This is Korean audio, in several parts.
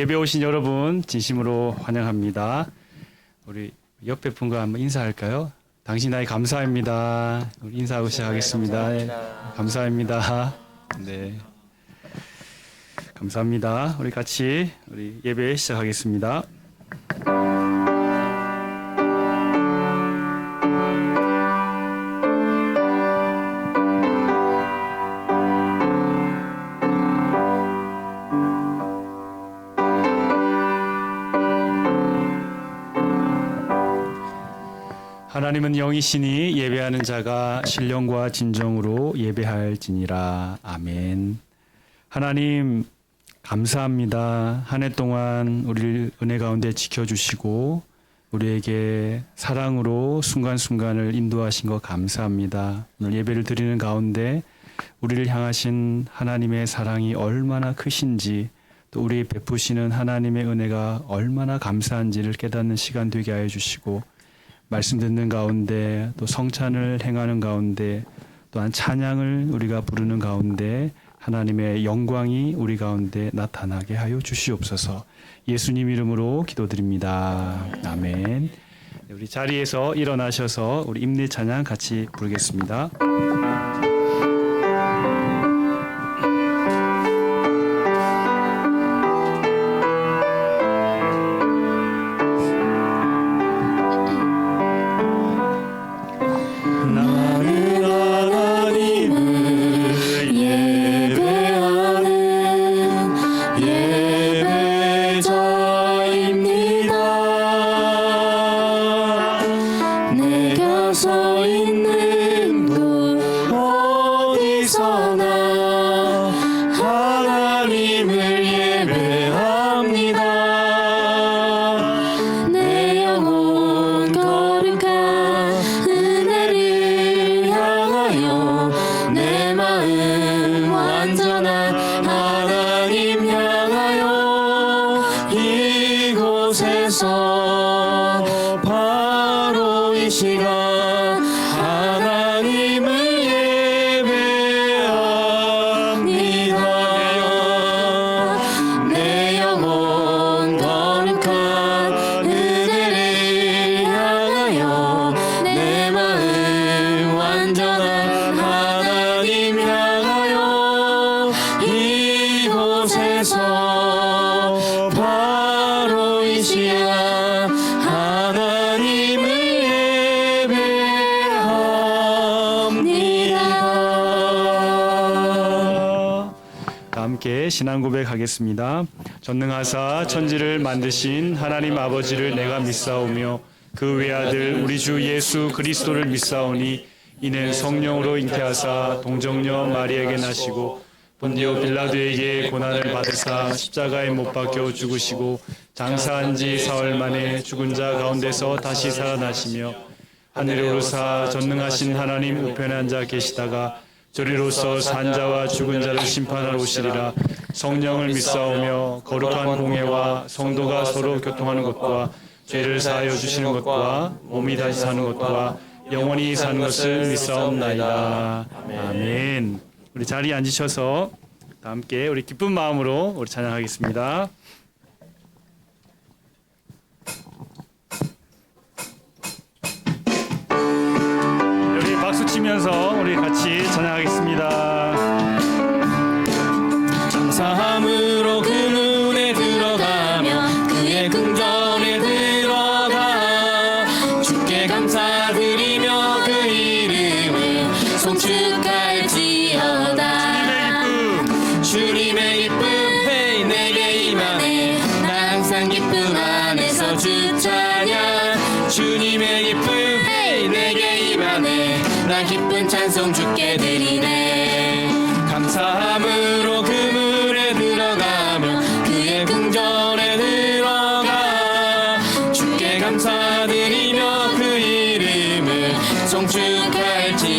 예배 오신 여러분 진심으로 환영합니다. 우리 옆에 분과 한번 인사할까요? 당신 나이 감사합니다. 우리 인사하고 시작하겠습니다. 네, 감사합니다. 네, 감사합니다. 우리 같이 우리 예배 시작하겠습니다. 하나님은 영이시니 예배하는 자가 신령과 진정으로 예배할지니라. 아멘. 하나님 감사합니다. 한 해 동안 우리를 은혜 가운데 지켜주시고 우리에게 사랑으로 순간순간을 인도하신 것 감사합니다. 오늘 예배를 드리는 가운데 우리를 향하신 하나님의 사랑이 얼마나 크신지, 또 우리 베푸시는 하나님의 은혜가 얼마나 감사한지를 깨닫는 시간 되게 하여 주시고, 말씀 듣는 가운데 또 성찬을 행하는 가운데 또한 찬양을 우리가 부르는 가운데 하나님의 영광이 우리 가운데 나타나게 하여 주시옵소서. 예수님 이름으로 기도드립니다. 아멘. 우리 자리에서 일어나셔서 우리 임례 찬양 같이 부르겠습니다. 바로 이 시간 하나님을 예배합니다. 내 영혼 거룩한 은혜를 향하여 내 마음 완전한 하나님 향하여 이곳에서 바로 이 시간 함께 신앙 고백하겠습니다. 전능하사 천지를 만드신 하나님 아버지를 내가 믿사오며 그 외아들 우리 주 예수 그리스도를 믿사오니 이는 성령으로 잉태하사 동정녀 마리에게 나시고 본디오 빌라도에게 고난을 받으사 십자가에 못 박혀 죽으시고 장사한 지 사흘 만에 죽은 자 가운데서 다시 살아나시며 하늘에 오르사 전능하신 하나님 우편에 앉아 계시다가 저리로서 산자와 죽은 자를 심판하러 오시리라. 성령을 믿사오며 거룩한 공회와 성도가 서로 교통하는 것과 죄를 사하여 주시는 것과 몸이 다시 사는 것과 영원히 사는 것을 믿사옵나이다. 아멘. 우리 자리에 앉으셔서 다 함께 우리 기쁜 마음으로 우리 찬양하겠습니다. 여기 박수 치면서 우리 같이 찬양하겠습니다. 감사함으로 그 문에 들어가며 그의 궁전에 들어가 주께 감사드리며 그 이름을 송축할지어다. 주님의 기쁨 헤이 내게 임하네. 나 항상 기쁨 안에서 주 찬양. 주님의 기쁨 헤이 내게 임하네. 나 기쁜 찬송 주께 드리네. 감사함으로 그 문에 들어가며 그의 궁전에 들어가 주께 감사드리며 그 이름을 송축할지어다.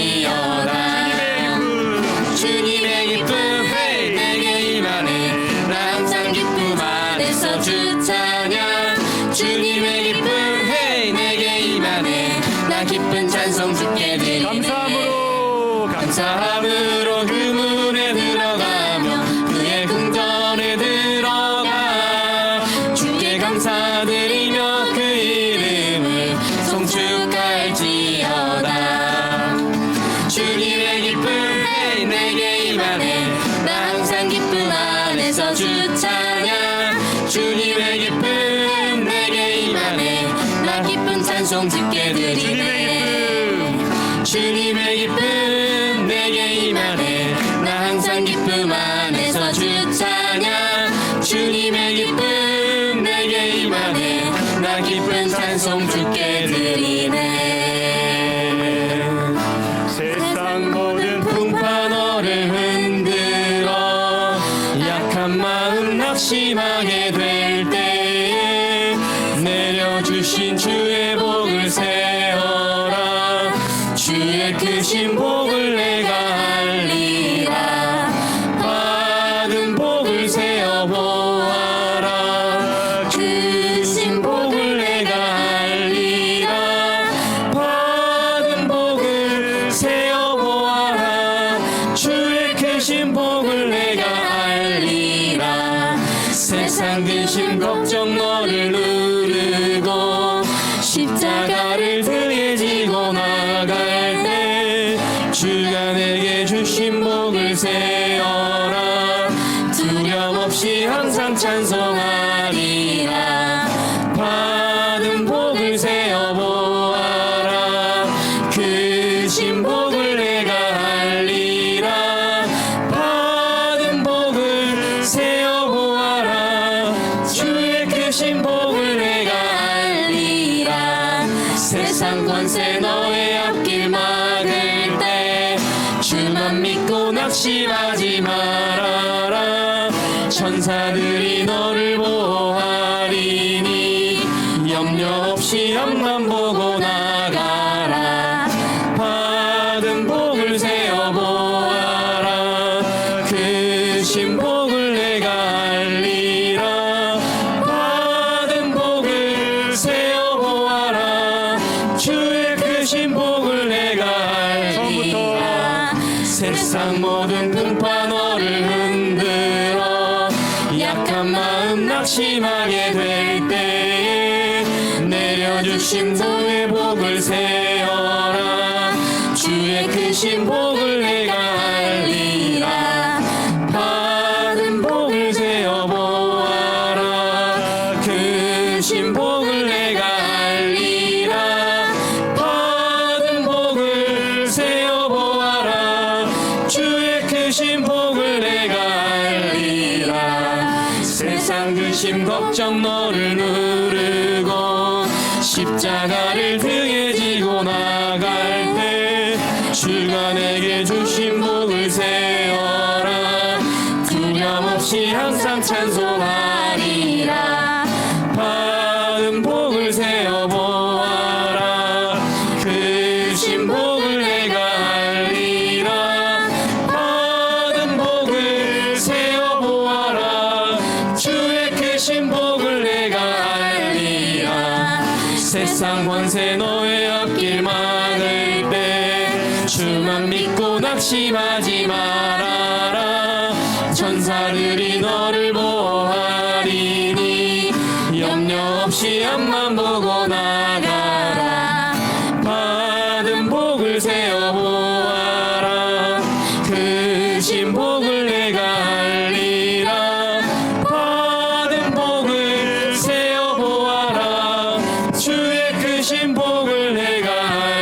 주님의 기쁨 헤이 내게 임하네. 나 항상 기쁨 안에서 주 찬양. 주님의 기쁨 헤이 내게 임하네. 나 기쁜 찬송 주께 드리네. 감사함으로 그 문에 들어가며 그의 궁전에 들어가 주께 드리네 주님의 기쁨 내게 임하네 나 항상 기쁨 안에서 주 찬양 주님의 기쁨 내게 임하네 나 기쁜 찬송 주께 드리네 세상 모든 풍파 너를 흔들어 약한 마음 낙심하게 될 때에 내려주신 주의 복을 세어라 주의 크신 복을 내가 알리라 받은 복을 세어 보아라 크신 복을 내가 알리라 받은 복을 세어 보아라 주의 크신 복을 내가 알리라 세상 근심 걱정 너를 누르고 십자가를 등에 지고 나갈 때 주가 내게 주신 복을 세어라 두려움 없이 항상 찬송하리라 받은 복을 세어 보아라 크신 복을 내가 알리라 받은 복을 세어 보아라 주의 크신 복을 내가 알리라 세상 권세 너의 앞길 막을 때 주만 믿고 낙심하지 말아라 천사들이 너를 보호하리니 염려 없이 앞만 보고 나가라 받은 복을 세어 보아라 크신 복을 내가 알리라 받은 복을 세어 보아라 주의 크신 복을 내가 알리라 세상 모든 풍파 너를 흔들어 약한 마음 낙심하게 될 때에 내려주신 주의 복을 세어라 주의 크신 복을 내가 알리라 받은 복을 세어 보아라 크신 복을 내가 알리라 받은 복을 세어 보아라 주의 크신 복을 내가 알리라 세상 근심 걱정 너를 누르고 십자가를 등에 지고 나갈 때 주가 내게 주신 복을 세어라 두려움 없이 항상 찬송하리라 받은 복을 세어 보아라 크신 복을 내가 알리라 받은 복을 세어 보아라 주의 크신 복을 내가 알리라 세상 권세 너의 앞길 막을 때 주만 믿고 낙심하지 말아라 천사들이 너를 보호하리니 염려 없이 앞만 보고 나가라 받은 복을 세어 보아라 크신 복을 내가 알리라 받은 복을 세어 보아라 주의 크신 복을 내가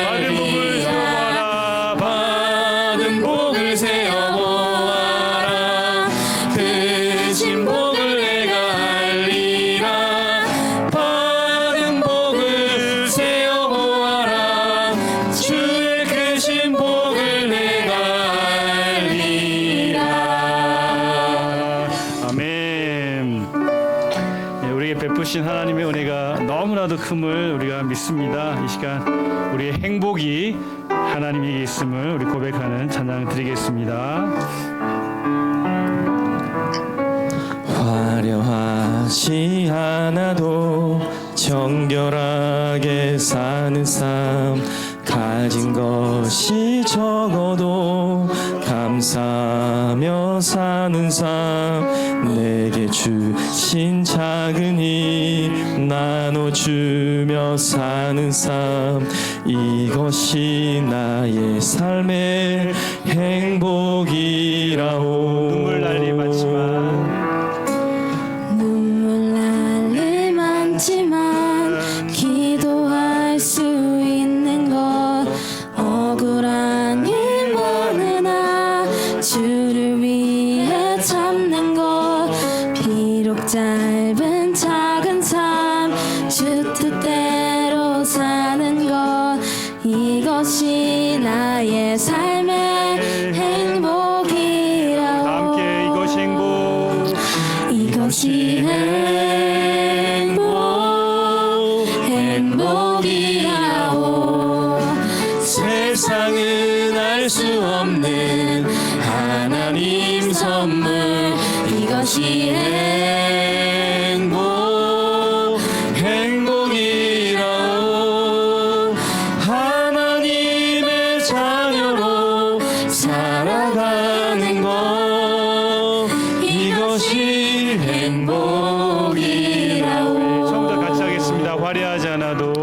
알리라 받은 복을 세어 보아라 크신 복을 내가 알리라 받은 복을 세어 보아라 주의 크신 복을 내가 알리라 아멘. 네, 우리에게 베푸신 하나님의 은혜가 너무나도 큼을 우리가 믿습니다. 이 시간 우리의 행복이 하나님에게 있음을 우리 고백하는 찬양 드리겠습니다. 화려하지 않아도 정결하게 사는 삶 가진 것이 적어도 감사하며 사는 삶 내게 주신 작은 힘 나눠주며 사는 삶 이것이 나의 삶의 행복이라오. 눈물 날리 많지만 기도할 수 이것이 나의 삶의 행복이라오. 함께 이것이 행복. 이것이 행복이라오. 세상은 알 수 없는 하나님 선물. 이것이 행복이라오. 하나님의 자녀로 살아가는 것. 이것이 행복이라오. 처음부터 같이 하겠습니다. 화려하지 않아도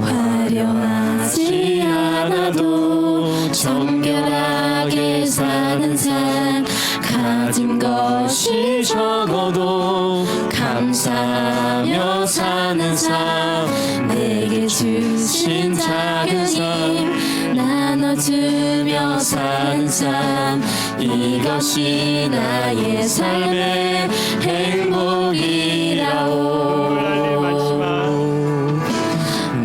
화려하지 않아도 정결하게 사는 삶. 가진 것이 적어도 감사하며 사는 삶. 내게 주신 작은 힘 나눠주며 사는 삶. 이것이 나의 삶의 행복이라오.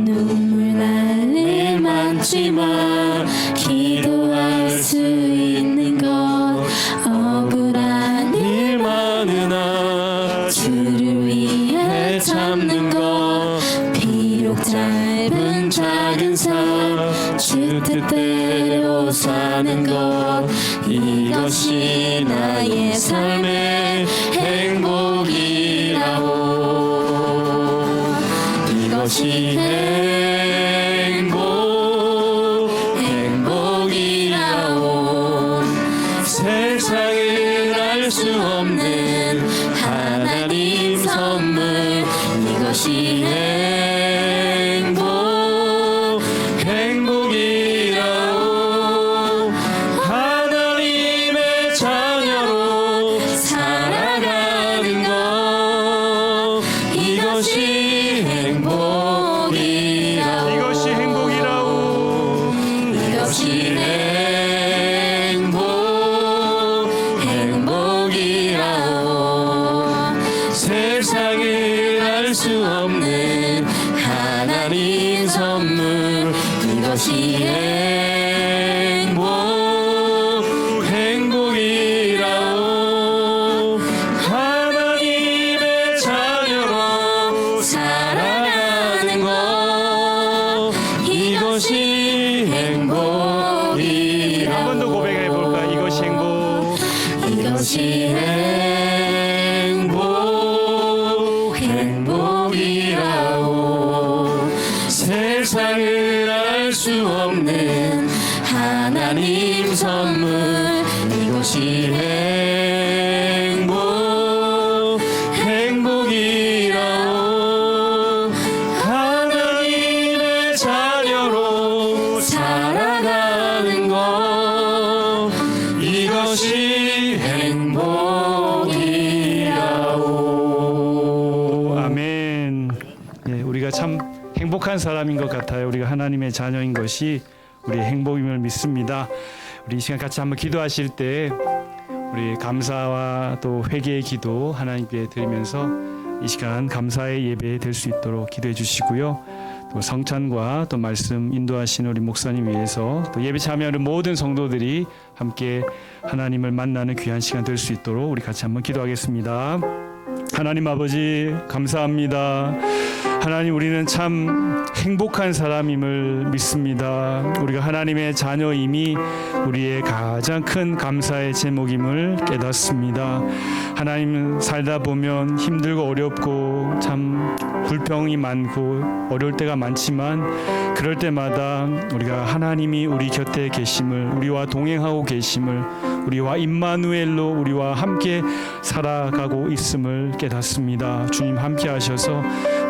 눈물 날 일 많지만 기도할 수 있는 것. 억울한 일 많으나 주를 위해 참는 것. 비록 짧은 작은 삶 주 뜻대로 사는 것. 이것이 나의 삶의 행복이라오. 이것이 행복이라오. 세상을 알 수 없는 하나님 선물. 이것이 행복이라오. 하나님의 자녀로 살아가는 것. 이것이 행복이라오. 이것이 행복이라오. 이것이 행복이라오. 세상을 알 수 없는 하나님 선물. 이것이 행복이라오. 하나님의 자녀로 살아가는 것. 이것이 행복이라오. 한 번 더 고백해 볼까? 이것이 행복. 이것이 행복이라오. 세상을 알 수 없는 하나님 선물. 이것이 행복이라오. 하나님의 자녀로 살아가는 것. 이것이 행복이라오. 아멘. 예, 우리가 참 행복한 사람인 것 같아요. 우리가 하나님의 자녀인 것이 우리의 행복임을 믿습니다. 우리 이 시간 같이 한번 기도하실 때 우리 감사와 또 회개의 기도 하나님께 드리면서 이 시간 감사의 예배 될 수 있도록 기도해 주시고요. 또 성찬과 또 말씀 인도하신 우리 목사님 위해서 또 예배 참여하는 모든 성도들이 함께 하나님을 만나는 귀한 시간 될 수 있도록 우리 같이 한번 기도하겠습니다. 하나님 아버지 감사합니다. 하나님, 우리는 참 행복한 사람임을 믿습니다. 우리가 하나님의 자녀임이 우리의 가장 큰 감사의 제목임을 깨닫습니다. 하나님, 살다 보면 힘들고 어렵고 참 불평이 많고 어려울 때가 많지만 그럴 때마다 우리가 하나님이 우리 곁에 계심을, 우리와 동행하고 계심을, 우리와 임마누엘로 우리와 함께 살아가고 있음을 깨닫습니다. 주님 함께 하셔서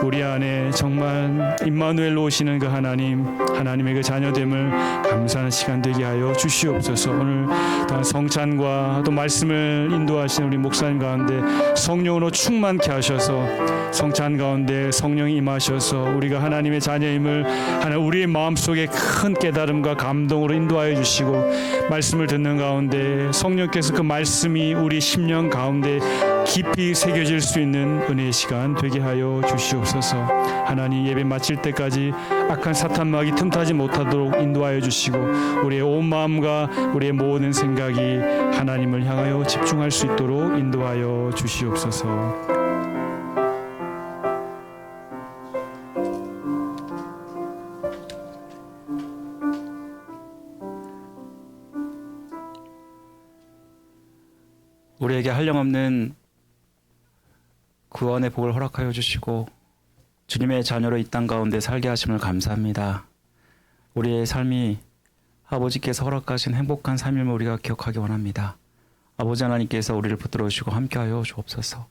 우리 안에 정말 임마누엘로 오시는 그 하나님, 하나님의 그 자녀됨을 감사하는 시간 되게 하여 주시옵소서. 오늘 또한 성찬과 또 말씀을 인도하시는 우리 목사님 가운데 성령으로 충만케 하셔서 성찬 가운데 성령이 임하셔서 우리가 하나님의 자녀임을 우리의 마음속에 큰 깨달음과 감동으로 인도하여 주시고, 말씀을 듣는 가운데 가운데 성령께서 그 말씀이 우리 심령 가운데 깊이 새겨질 수 있는 은혜의 시간 되게 하여 주시옵소서. 하나님 예배 마칠 때까지 악한 사탄 마귀 틈타지 못하도록 인도하여 주시고 우리의 온 마음과 우리의 모든 생각이 하나님을 향하여 집중할 수 있도록 인도하여 주시옵소서. 우리에게 한량없는 구원의 복을 허락하여 주시고 주님의 자녀로 이 땅 가운데 살게 하심을 감사합니다. 우리의 삶이 아버지께서 허락하신 행복한 삶임을 우리가 기억하기 원합니다. 아버지 하나님께서 우리를 붙들어 주시고 함께하여 주옵소서.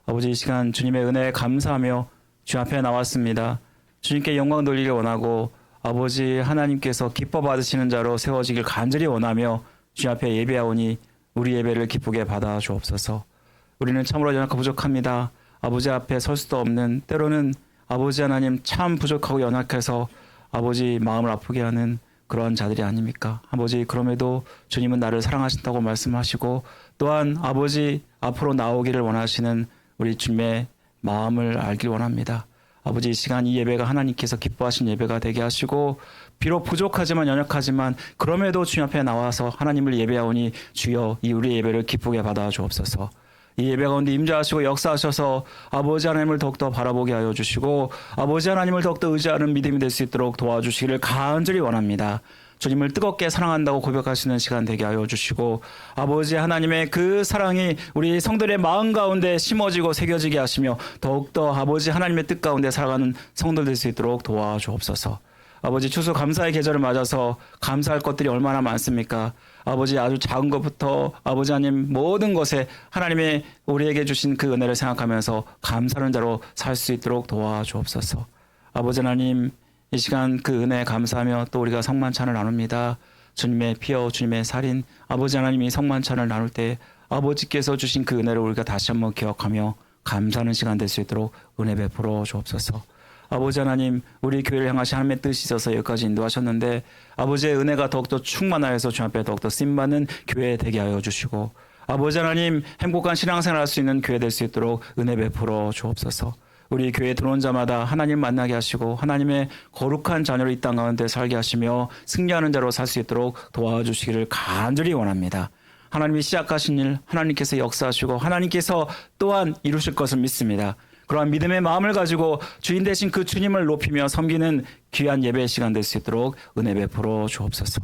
아버지 이 시간 주님의 은혜에 감사하며 주 앞에 나왔습니다. 주님께 영광 돌리길 원하고 아버지 하나님께서 기뻐 받으시는 자로 세워지길 간절히 원하며 주 앞에 예배하오니 우리 예배를 기쁘게 받아 주옵소서. 우리는 참으로 연약하고 부족합니다. 아버지 앞에 설 수도 없는, 때로는 아버지 하나님 참 부족하고 연약해서 아버지 마음을 아프게 하는 그런 자들이 아닙니까? 아버지 그럼에도 주님은 나를 사랑하신다고 말씀하시고 또한 아버지 앞으로 나오기를 원하시는 우리 주님의 마음을 알길 원합니다. 아버지 이 시간 이 예배가 하나님께서 기뻐하신 예배가 되게 하시고 비록 부족하지만 연약하지만 그럼에도 주님 앞에 나와서 하나님을 예배하오니 주여 이 우리 예배를 기쁘게 받아 주옵소서. 이 예배 가운데 임재하시고 역사하셔서 아버지 하나님을 더욱더 바라보게 하여 주시고 아버지 하나님을 더욱더 의지하는 믿음이 될 수 있도록 도와주시기를 간절히 원합니다. 주님을 뜨겁게 사랑한다고 고백하시는 시간 되게 하여 주시고 아버지 하나님의 그 사랑이 우리 성들의 마음 가운데 심어지고 새겨지게 하시며 더욱더 아버지 하나님의 뜻 가운데 살아가는 성들 될 수 있도록 도와주옵소서. 아버지 추수 감사의 계절을 맞아서 감사할 것들이 얼마나 많습니까? 아버지 아주 작은 것부터 아버지 하나님 모든 것에 하나님의 우리에게 주신 그 은혜를 생각하면서 감사하는 자로 살 수 있도록 도와주옵소서. 아버지 하나님 이 시간 그 은혜에 감사하며 또 우리가 성만찬을 나눕니다. 주님의 피어 주님의 살인 아버지 하나님이 성만찬을 나눌 때 아버지께서 주신 그 은혜를 우리가 다시 한번 기억하며 감사하는 시간 될 수 있도록 은혜 베풀어 주옵소서. 아버지 하나님 우리 교회를 향하신 하나님의 뜻이 있어서 여기까지 인도하셨는데 아버지의 은혜가 더욱더 충만하여서 주 앞에 더욱더 쓰임받는 교회 되게 하여 주시고 아버지 하나님 행복한 신앙생활 할 수 있는 교회 될 수 있도록 은혜 베풀어 주옵소서. 우리 교회에 들어온 자마다 하나님 만나게 하시고 하나님의 거룩한 자녀로 이 땅 가운데 살게 하시며 승리하는 자로 살 수 있도록 도와주시기를 간절히 원합니다. 하나님이 시작하신 일 하나님께서 역사하시고 하나님께서 또한 이루실 것을 믿습니다. 그러한 믿음의 마음을 가지고 주인 되신 그 주님을 높이며 섬기는 귀한 예배의 시간 될 수 있도록 은혜 베풀어 주옵소서.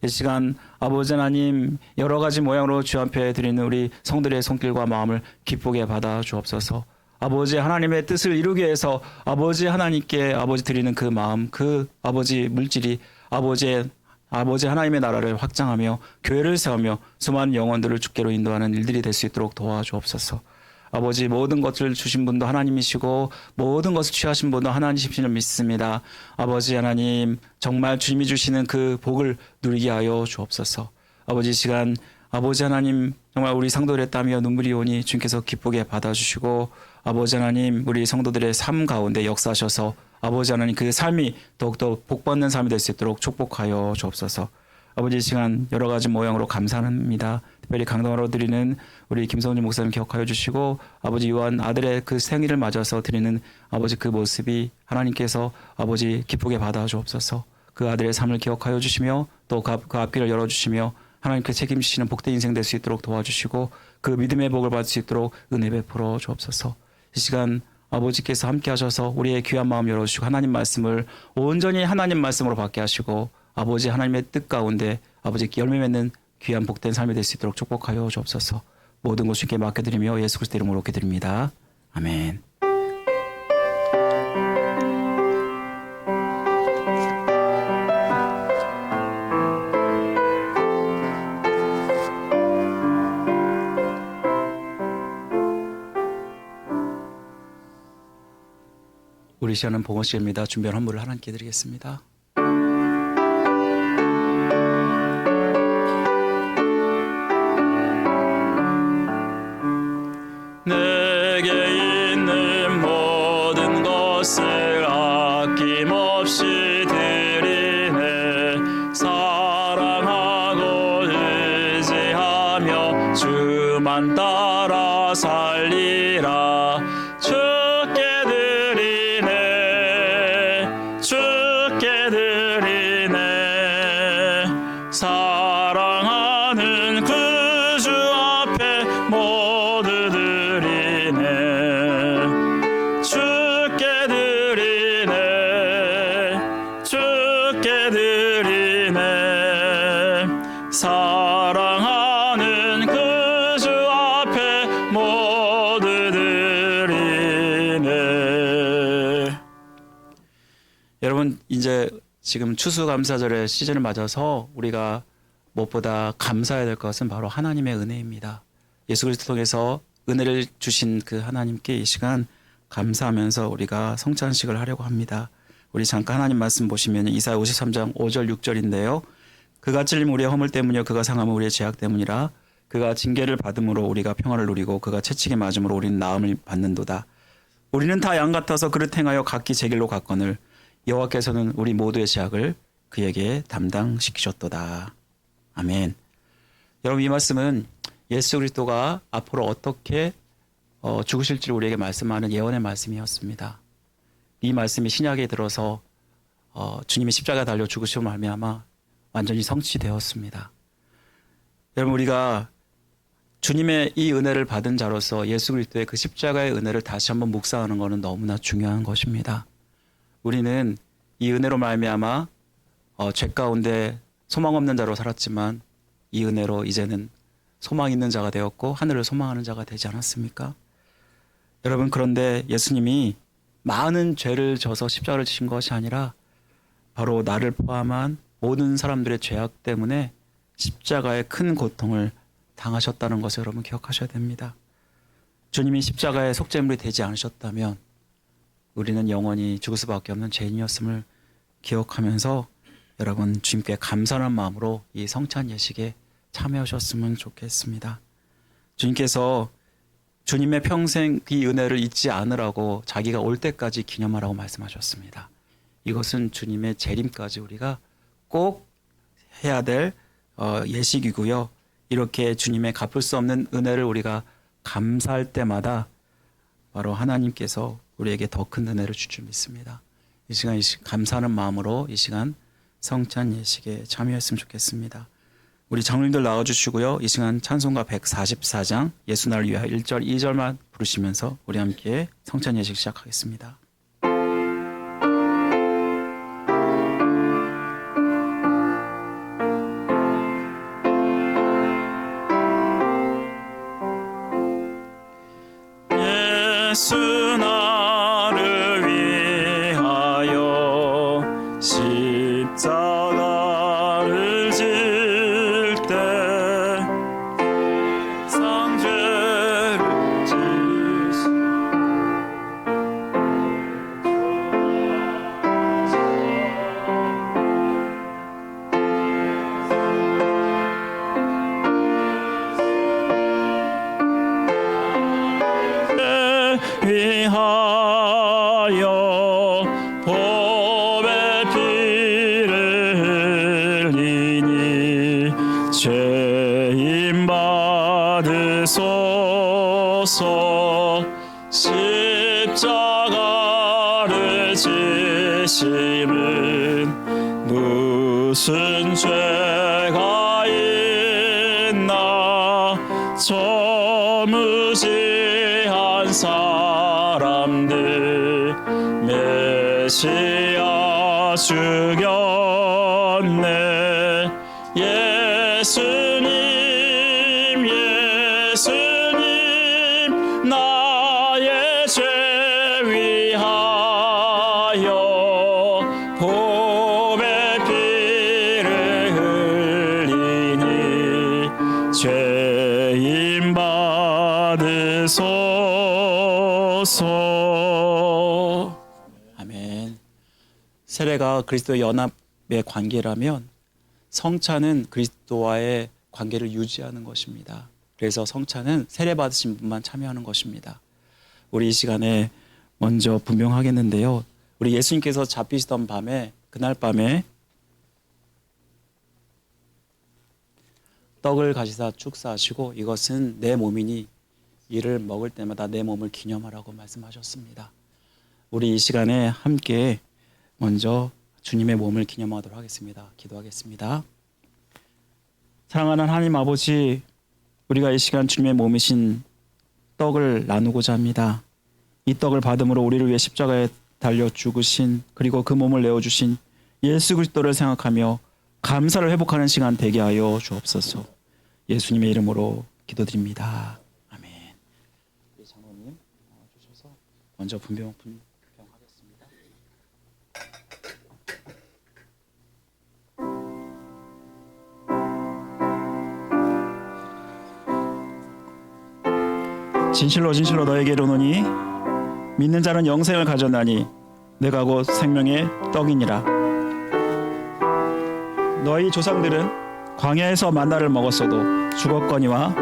이 시간 아버지 하나님 여러 가지 모양으로 주 앞에 드리는 우리 성들의 손길과 마음을 기쁘게 받아 주옵소서. 아버지 하나님의 뜻을 이루기 위해서 아버지 하나님께 아버지 드리는 그 마음, 그 아버지 물질이 아버지 하나님의 나라를 확장하며 교회를 세우며 수많은 영혼들을 주께로 인도하는 일들이 될 수 있도록 도와주옵소서. 아버지 모든 것을 주신 분도 하나님이시고 모든 것을 취하신 분도 하나님이심을 믿습니다. 아버지 하나님 정말 주님이 주시는 그 복을 누리게 하여 주옵소서. 아버지 시간 아버지 하나님 정말 우리 성도들의 땀이여 눈물이 오니 주님께서 기쁘게 받아주시고 아버지 하나님 우리 성도들의 삶 가운데 역사하셔서 아버지 하나님 그 삶이 더욱더 복받는 삶이 될 수 있도록 축복하여 주옵소서. 아버지 이 시간 여러 가지 모양으로 감사합니다. 특별히 강동하러 드리는 우리 김성준 목사님 기억하여 주시고 아버지 요한 아들의 그 생일을 맞아서 드리는 아버지 그 모습이 하나님께서 아버지 기쁘게 받아 주옵소서. 그 아들의 삶을 기억하여 주시며 또 그 앞길을 열어주시며 하나님께 책임지시는 복된 인생 될 수 있도록 도와주시고 그 믿음의 복을 받을 수 있도록 은혜 베풀어 주옵소서. 이 시간 아버지께서 함께 하셔서 우리의 귀한 마음 열어주시고 하나님 말씀을 온전히 하나님 말씀으로 받게 하시고 아버지 하나님의 뜻 가운데 아버지 열매 맺는 귀한 복된 삶이 될 수 있도록 축복하여 주옵소서. 모든 것 주께 맡겨드리며 예수 그리스도 이름으로 기도드립니다. 아멘. 우리 시간은 봉헌시간입니다. 준비한 헌물을 하나님께 드리겠습니다. 내게 있는 모든 것을 아낌없이 드리네. 사랑하고 의지하는 그만 따라 살리라. 주께 드리네 주께 드리네 사랑하는 그 주 앞에 모두 드리네 주께 드리네 주께 드리네 사랑하는 그 주 앞에 모두 드리네. 여러분 이제 지금 추수감사절의 시즌을 맞아서 우리가 무엇보다 감사해야 될 것은 바로 하나님의 은혜입니다. 예수 그리스도 통해서 은혜를 주신 그 하나님께 이 시간 감사하면서 우리가 성찬식을 하려고 합니다. 우리 잠깐 하나님 말씀 보시면 이사야 53장 5절 6절인데요. 그가 찔림 우리의 허물 때문이요 그가 상함은 우리의 죄악 때문이라. 그가 징계를 받음으로 우리가 평화를 누리고 그가 채찍에 맞음으로 우리는 나음을 받는도다. 우리는 다 양 같아서 그릇 행하여 각기 제 길로 갔거늘 여호와께서는 우리 모두의 죄악을 그에게 담당시키셨도다. 아멘. 여러분 이 말씀은 예수 그리스도가 앞으로 어떻게 죽으실지를 우리에게 말씀하는 예언의 말씀이었습니다. 이 말씀이 신약에 들어서 주님의 십자가에 달려 죽으심으로 말미암아 완전히 성취되었습니다. 여러분 우리가 주님의 이 은혜를 받은 자로서 예수 그리스도의 그 십자가의 은혜를 다시 한번 묵상하는 것은 너무나 중요한 것입니다. 우리는 이 은혜로 말미암아 죄 가운데 소망 없는 자로 살았지만 이 은혜로 이제는 소망 있는 자가 되었고 하늘을 소망하는 자가 되지 않았습니까? 여러분 그런데 예수님이 많은 죄를 져서 십자가를 지신 것이 아니라 바로 나를 포함한 모든 사람들의 죄악 때문에 십자가의 큰 고통을 당하셨다는 것을 여러분 기억하셔야 됩니다. 주님이 십자가의 속죄물이 되지 않으셨다면 우리는 영원히 죽을 수밖에 없는 죄인이었음을 기억하면서 여러분 주님께 감사하는 마음으로 이 성찬 예식에 참여하셨으면 좋겠습니다. 주님께서 주님의 평생 이 은혜를 잊지 않으라고 자기가 올 때까지 기념하라고 말씀하셨습니다. 이것은 주님의 재림까지 우리가 꼭 해야 될 예식이고요. 이렇게 주님의 갚을 수 없는 은혜를 우리가 감사할 때마다 바로 하나님께서 우리에게 더 큰 은혜를 줄 줄 믿습니다. 이 시간 감사하는 마음으로 이 시간 성찬 예식에 참여했으면 좋겠습니다. 우리 장로님들 나와주시고요. 이 시간 찬송가 144장 예수 나를 위하여 1절 2절만 부르시면서 우리 함께 성찬 예식 시작하겠습니다. 예수 나를 위하여 십자가를 질 때 상죄를 지시 위하여 보배 피를 흘리니 죄인 받으소서. 십자가를 지심은 무슨 죄가 있나 저 무지한 사람들 메시아 죽였네. 예수님 예수님 나의 죄 위하여 보배 피를 흘리니 죄인 받으소서. 아멘. 세례가 그리스도의 연합의 관계라면 성찬은 그리스도와의 관계를 유지하는 것입니다. 그래서 성찬은 세례 받으신 분만 참여하는 것입니다. 우리 이 시간에 먼저 분명하겠는데요. 우리 예수님께서 잡히시던 밤에 그날 밤에 떡을 가지사 축사하시고 이것은 내 몸이니 이를 먹을 때마다 내 몸을 기념하라고 말씀하셨습니다. 우리 이 시간에 함께 먼저 주님의 몸을 기념하도록 하겠습니다. 기도하겠습니다. 사랑하는 하나님 아버지, 우리가 이 시간 주님의 몸이신 떡을 나누고자 합니다. 이 떡을 받음으로 우리를 위해 십자가에 달려 죽으신, 그리고 그 몸을 내어주신 예수 그리스도를 생각하며 감사를 회복하는 시간 되게 하여 주옵소서. 예수님의 이름으로 기도드립니다. 아멘. 우리 장로님 나와주셔서 먼저 분병하겠습니다. 진실로 진실로 너에게 이르노니 믿는 자는 영생을 가졌나니 내가 곧 생명의 떡이니라. 너희 조상들은 광야에서 만나를 먹었어도 죽었거니와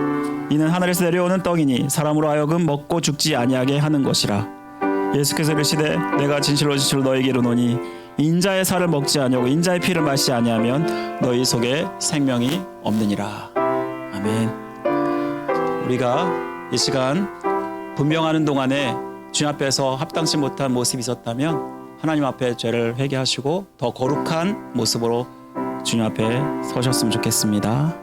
이는 하늘에서 내려오는 떡이니 사람으로 하여금 먹고 죽지 아니하게 하는 것이라. 예수께서 이르시되 내가 진실로 진실로 너에게 이르노니 인자의 살을 먹지 아니하고 인자의 피를 마시지 아니하면 너희 속에 생명이 없느니라. 아멘. 우리가 이 시간 분명하는 동안에 주님 앞에서 합당치 못한 모습이 있었다면 하나님 앞에 죄를 회개하시고 더 거룩한 모습으로 주님 앞에 서셨으면 좋겠습니다.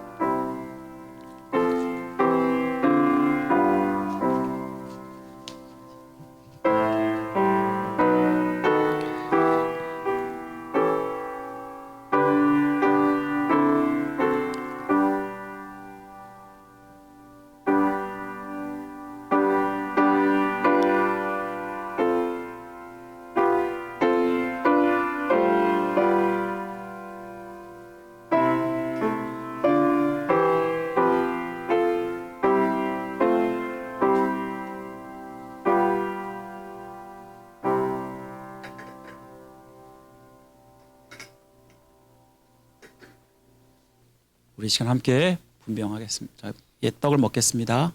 우리 시간 함께 분병하겠습니다. 옛 떡을 먹겠습니다.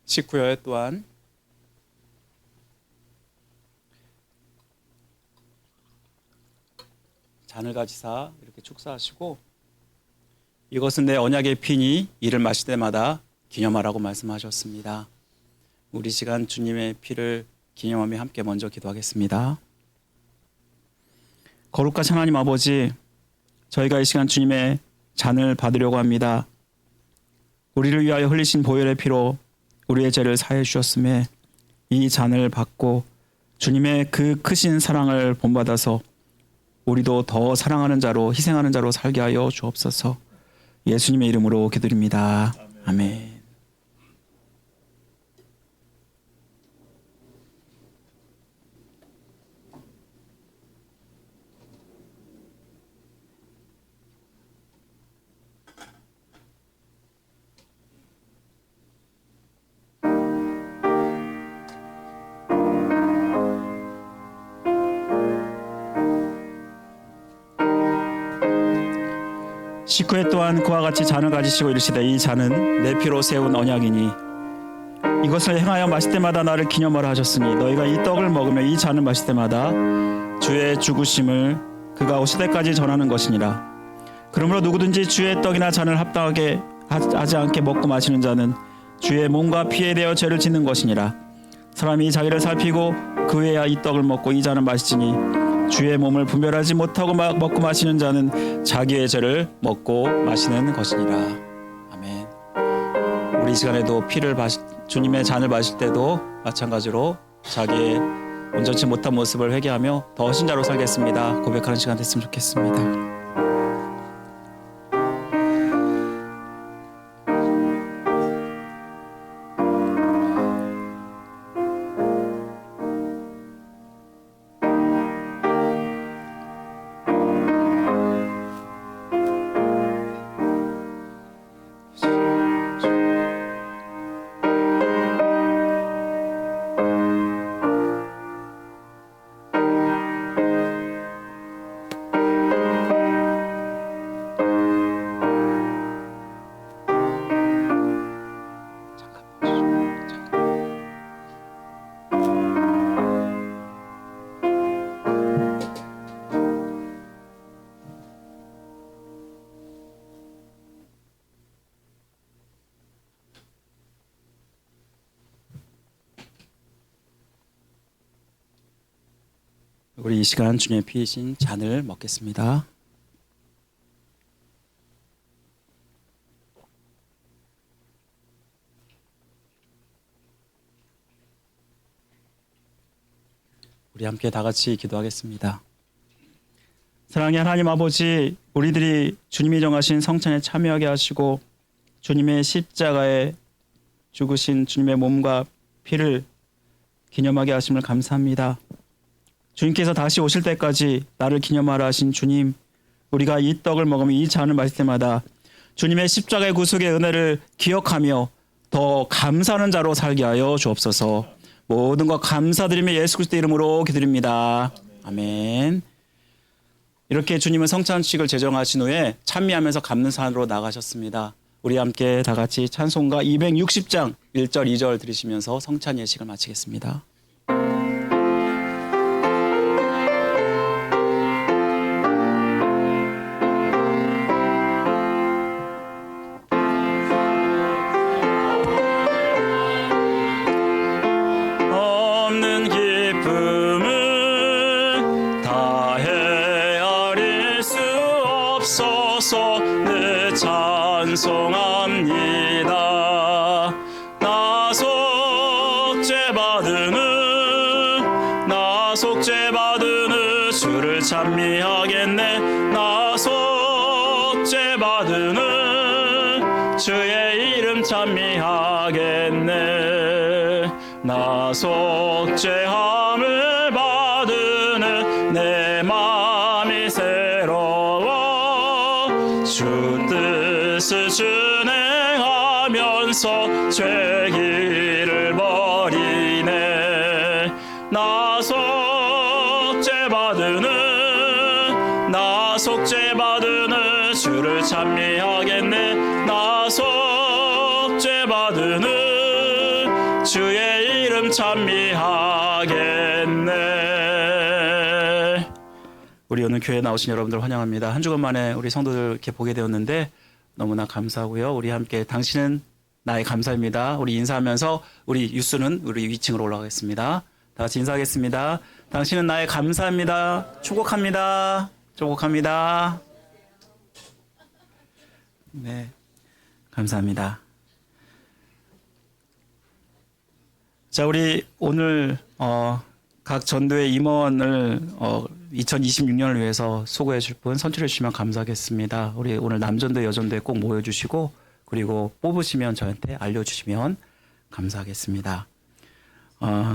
식후에 또한 잔을 가지사 이렇게 축사하시고 이것은 내 언약의 피니 이를 마실 때마다 기념하라고 말씀하셨습니다. 우리 시간 주님의 피를 기념하며 함께 먼저 기도하겠습니다. 거룩하신 하나님 아버지, 저희가 이 시간 주님의 잔을 받으려고 합니다. 우리를 위하여 흘리신 보혈의 피로 우리의 죄를 사해 주셨음에 이 잔을 받고 주님의 그 크신 사랑을 본받아서 우리도 더 사랑하는 자로 희생하는 자로 살게 하여 주옵소서. 예수님의 이름으로 기도드립니다. 아멘. 식후에 또한 그와 같이 잔을 가지시고 이르시되 이 잔은 내 피로 세운 언약이니 이것을 행하여 마실 때마다 나를 기념하라 하셨으니 너희가 이 떡을 먹으며 이 잔을 마실 때마다 주의 죽으심을 그가 오실 때까지 전하는 것이니라. 그러므로 누구든지 주의 떡이나 잔을 합당하게 하지 않게 먹고 마시는 자는 주의 몸과 피에 대하여 죄를 짓는 것이니라. 사람이 자기를 살피고 그 후에야 이 떡을 먹고 이 잔을 마시지니 주의 몸을 분별하지 못하고 먹고 마시는 자는 자기의 죄를 먹고 마시는 것이니라. 아멘. 우리 이 시간에도 주님의 잔을 마실 때도 마찬가지로 자기의 온전치 못한 모습을 회개하며 더 신자로 살겠습니다. 고백하는 시간 됐으면 좋겠습니다. 우리 이 시간 주님의 피이신 잔을 먹겠습니다. 우리 함께 다 같이 기도하겠습니다. 사랑의 하나님 아버지, 우리들이 주님이 정하신 성찬에 참여하게 하시고 주님의 십자가에 죽으신 주님의 몸과 피를 기념하게 하심을 감사합니다. 주님께서 다시 오실 때까지 나를 기념하라 하신 주님, 우리가 이 떡을 먹으며 이 잔을 마실 때마다 주님의 십자가의 구속의 은혜를 기억하며 더 감사하는 자로 살게 하여 주옵소서. 모든 것 감사드리며 예수 그리스도 이름으로 기도드립니다. 아멘. 이렇게 주님은 성찬식을 제정하신 후에 찬미하면서 감사로 나가셨습니다. 우리 함께 다 같이 찬송가 260장 1절 2절 들으시면서 성찬 예식을 마치겠습니다. 없는 기쁨을 다 헤아릴 수 없어서 늘 찬송합니다. 나 속죄 받으는 주를 찬미하겠네. 나 속죄 받으는 주의 이름 찬미하겠네. 나 속죄함을 받으는 내 마음이 새로워 주 뜻을 준행하면서 죄 길을 버리네. 나 속죄 받으는 주를 찬미하겠네. 나 속죄 받으는 주의 이름 찬미하겠네. 우리 오늘 교회에 나오신 여러분들 환영합니다. 한 주간 만에 우리 성도들 이렇게 보게 되었는데 너무나 감사하고요. 우리 함께 당신은 나의 감사입니다. 우리 인사하면서 우리 유스는 우리 위층으로 올라가겠습니다. 다 같이 인사하겠습니다. 당신은 나의 감사입니다. 축복합니다. 축복합니다. 네, 감사합니다. 자, 우리 오늘 각 전도의 임원을 2026년을 위해서 수고해 주실 분 선출해 주시면 감사하겠습니다. 우리 오늘 남전도 여전도에 꼭 모여주시고 그리고 뽑으시면 저한테 알려주시면 감사하겠습니다.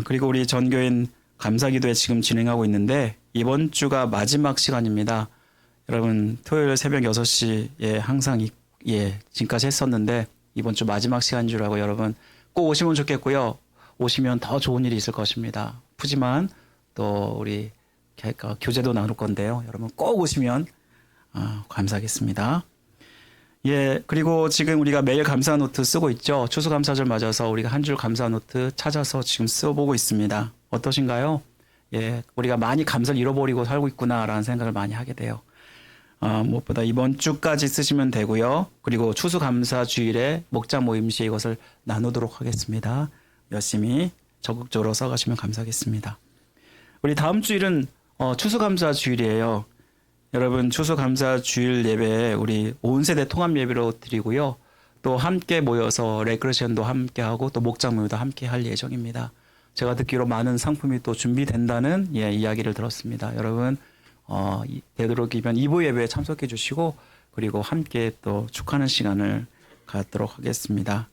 그리고 우리 전교인 감사기도회 지금 진행하고 있는데 이번 주가 마지막 시간입니다. 여러분 토요일 새벽 6시에 항상 지금까지 했었는데 이번 주 마지막 시간인 줄 알고 여러분 꼭 오시면 좋겠고요. 오시면 더 좋은 일이 있을 것입니다. 푸짐한 또 우리 교제도 나눌 건데요. 여러분 꼭 오시면 감사하겠습니다. 예, 그리고 지금 우리가 매일 감사 노트 쓰고 있죠. 추수감사절 맞아서 우리가 한 줄 감사 노트 찾아서 지금 써보고 있습니다. 어떠신가요? 예, 우리가 많이 감사를 잃어버리고 살고 있구나라는 생각을 많이 하게 돼요. 무엇보다 이번 주까지 쓰시면 되고요. 그리고 추수감사주일에 목장 모임 시에 이것을 나누도록 하겠습니다. 열심히 적극적으로 써가시면 감사하겠습니다. 우리 다음 주일은 추수감사주일이에요. 여러분 추수감사주일 예배 우리 온 세대 통합 예배로 드리고요. 또 함께 모여서 레크레이션도 함께 하고 또 목장 모임도 함께 할 예정입니다. 제가 듣기로 많은 상품이 또 준비된다는 이야기를 들었습니다. 여러분 되도록이면 2부 예배에 참석해 주시고 그리고 함께 또 축하하는 시간을 갖도록 하겠습니다.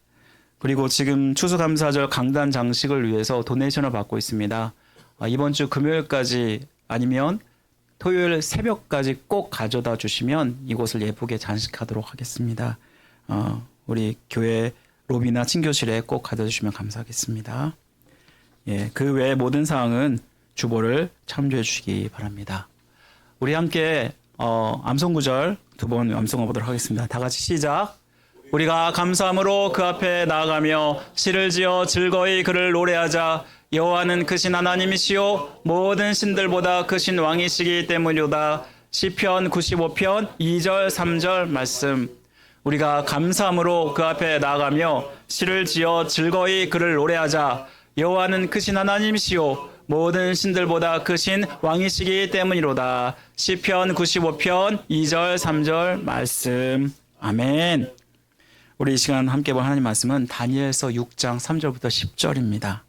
그리고 지금 추수감사절 강단 장식을 위해서 도네이션을 받고 있습니다. 이번 주 금요일까지 아니면 토요일 새벽까지 꼭 가져다 주시면 이곳을 예쁘게 장식하도록 하겠습니다. 우리 교회 로비나 친교실에 꼭 가져다 주시면 감사하겠습니다. 예, 그 외의 모든 사항은 주보를 참조해 주시기 바랍니다. 우리 함께 암송구절 두 번 암송해 보도록 하겠습니다. 다 같이 시작. 우리가 감사함으로 그 앞에 나아가며 시를 지어 즐거이 그를 노래하자. 여호와는 크신 하나님이시요 모든 신들보다 크신 왕이시기 때문이로다. 시편 95편 2절 3절 말씀. 우리가 감사함으로 그 앞에 나아가며 시를 지어 즐거이 그를 노래하자. 여호와는 크신 하나님이시요 모든 신들보다 크신 왕이시기 때문이로다. 시편 95편 2절 3절 말씀. 아멘. 우리 이 시간 함께 볼 하나님 말씀은 다니엘서 6장 3절부터 10절입니다.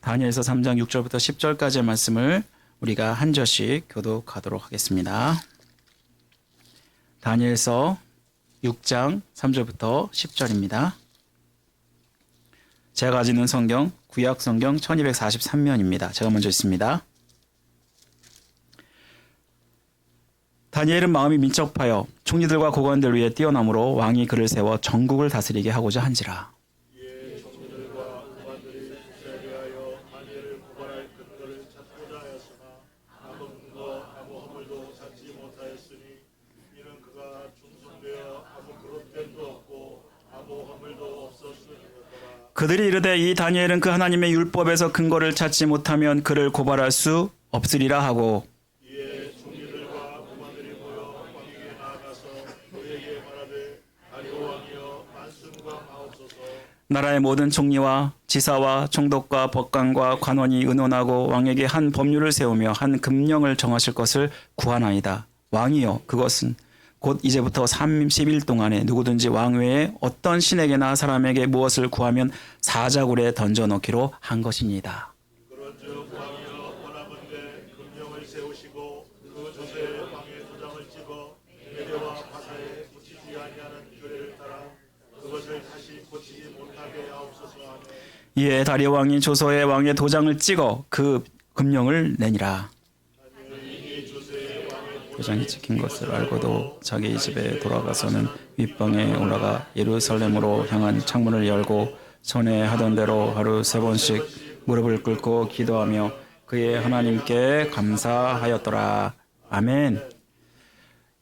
다니엘서 3장 6절부터 10절까지의 말씀을 우리가 한 절씩 교독하도록 하겠습니다. 다니엘서 6장 3절부터 10절입니다. 제가 가지고 있는 성경 구약 성경 1243면입니다. 제가 먼저 읽습니다. 다니엘은 마음이 민첩하여 총리들과 고관들 위에 뛰어남으로 왕이 그를 세워 전국을 다스리게 하고자 한지라. 그들이 이르되 이 다니엘은 그 하나님의 율법에서 근거를 찾지 못하면 그를 고발할 수 없으리라 하고 나라의 모든 총리와 지사와 총독과 법관과 관원이 의논하고 왕에게 한 법률을 세우며 한 금령을 정하실 것을 구하나이다. 왕이여 그것은 곧 이제부터 30일 동안에 누구든지 왕 외에 어떤 신에게나 사람에게 무엇을 구하면 사자굴에 던져넣기로 한 것이니이다. 그런즉 왕이여 원하건대 금령을 세우시고 그 조서에 왕의 도장을 찍어 메대와 바사에 붙이지 아니하는 규례를 따라 그것을 다시 고치지 못하게 하옵소서 하며 이에 다리오 왕이 조서에 왕의 도장을 찍어 그 금령을 내니라. 도장이 찍힌 것을 알고도 자기 집에 돌아가서는 윗방에 올라가 예루살렘으로 향한 창문을 열고 전에 하던 대로 하루 3번씩 무릎을 꿇고 기도하며 그의 하나님께 감사하였더라. 아멘.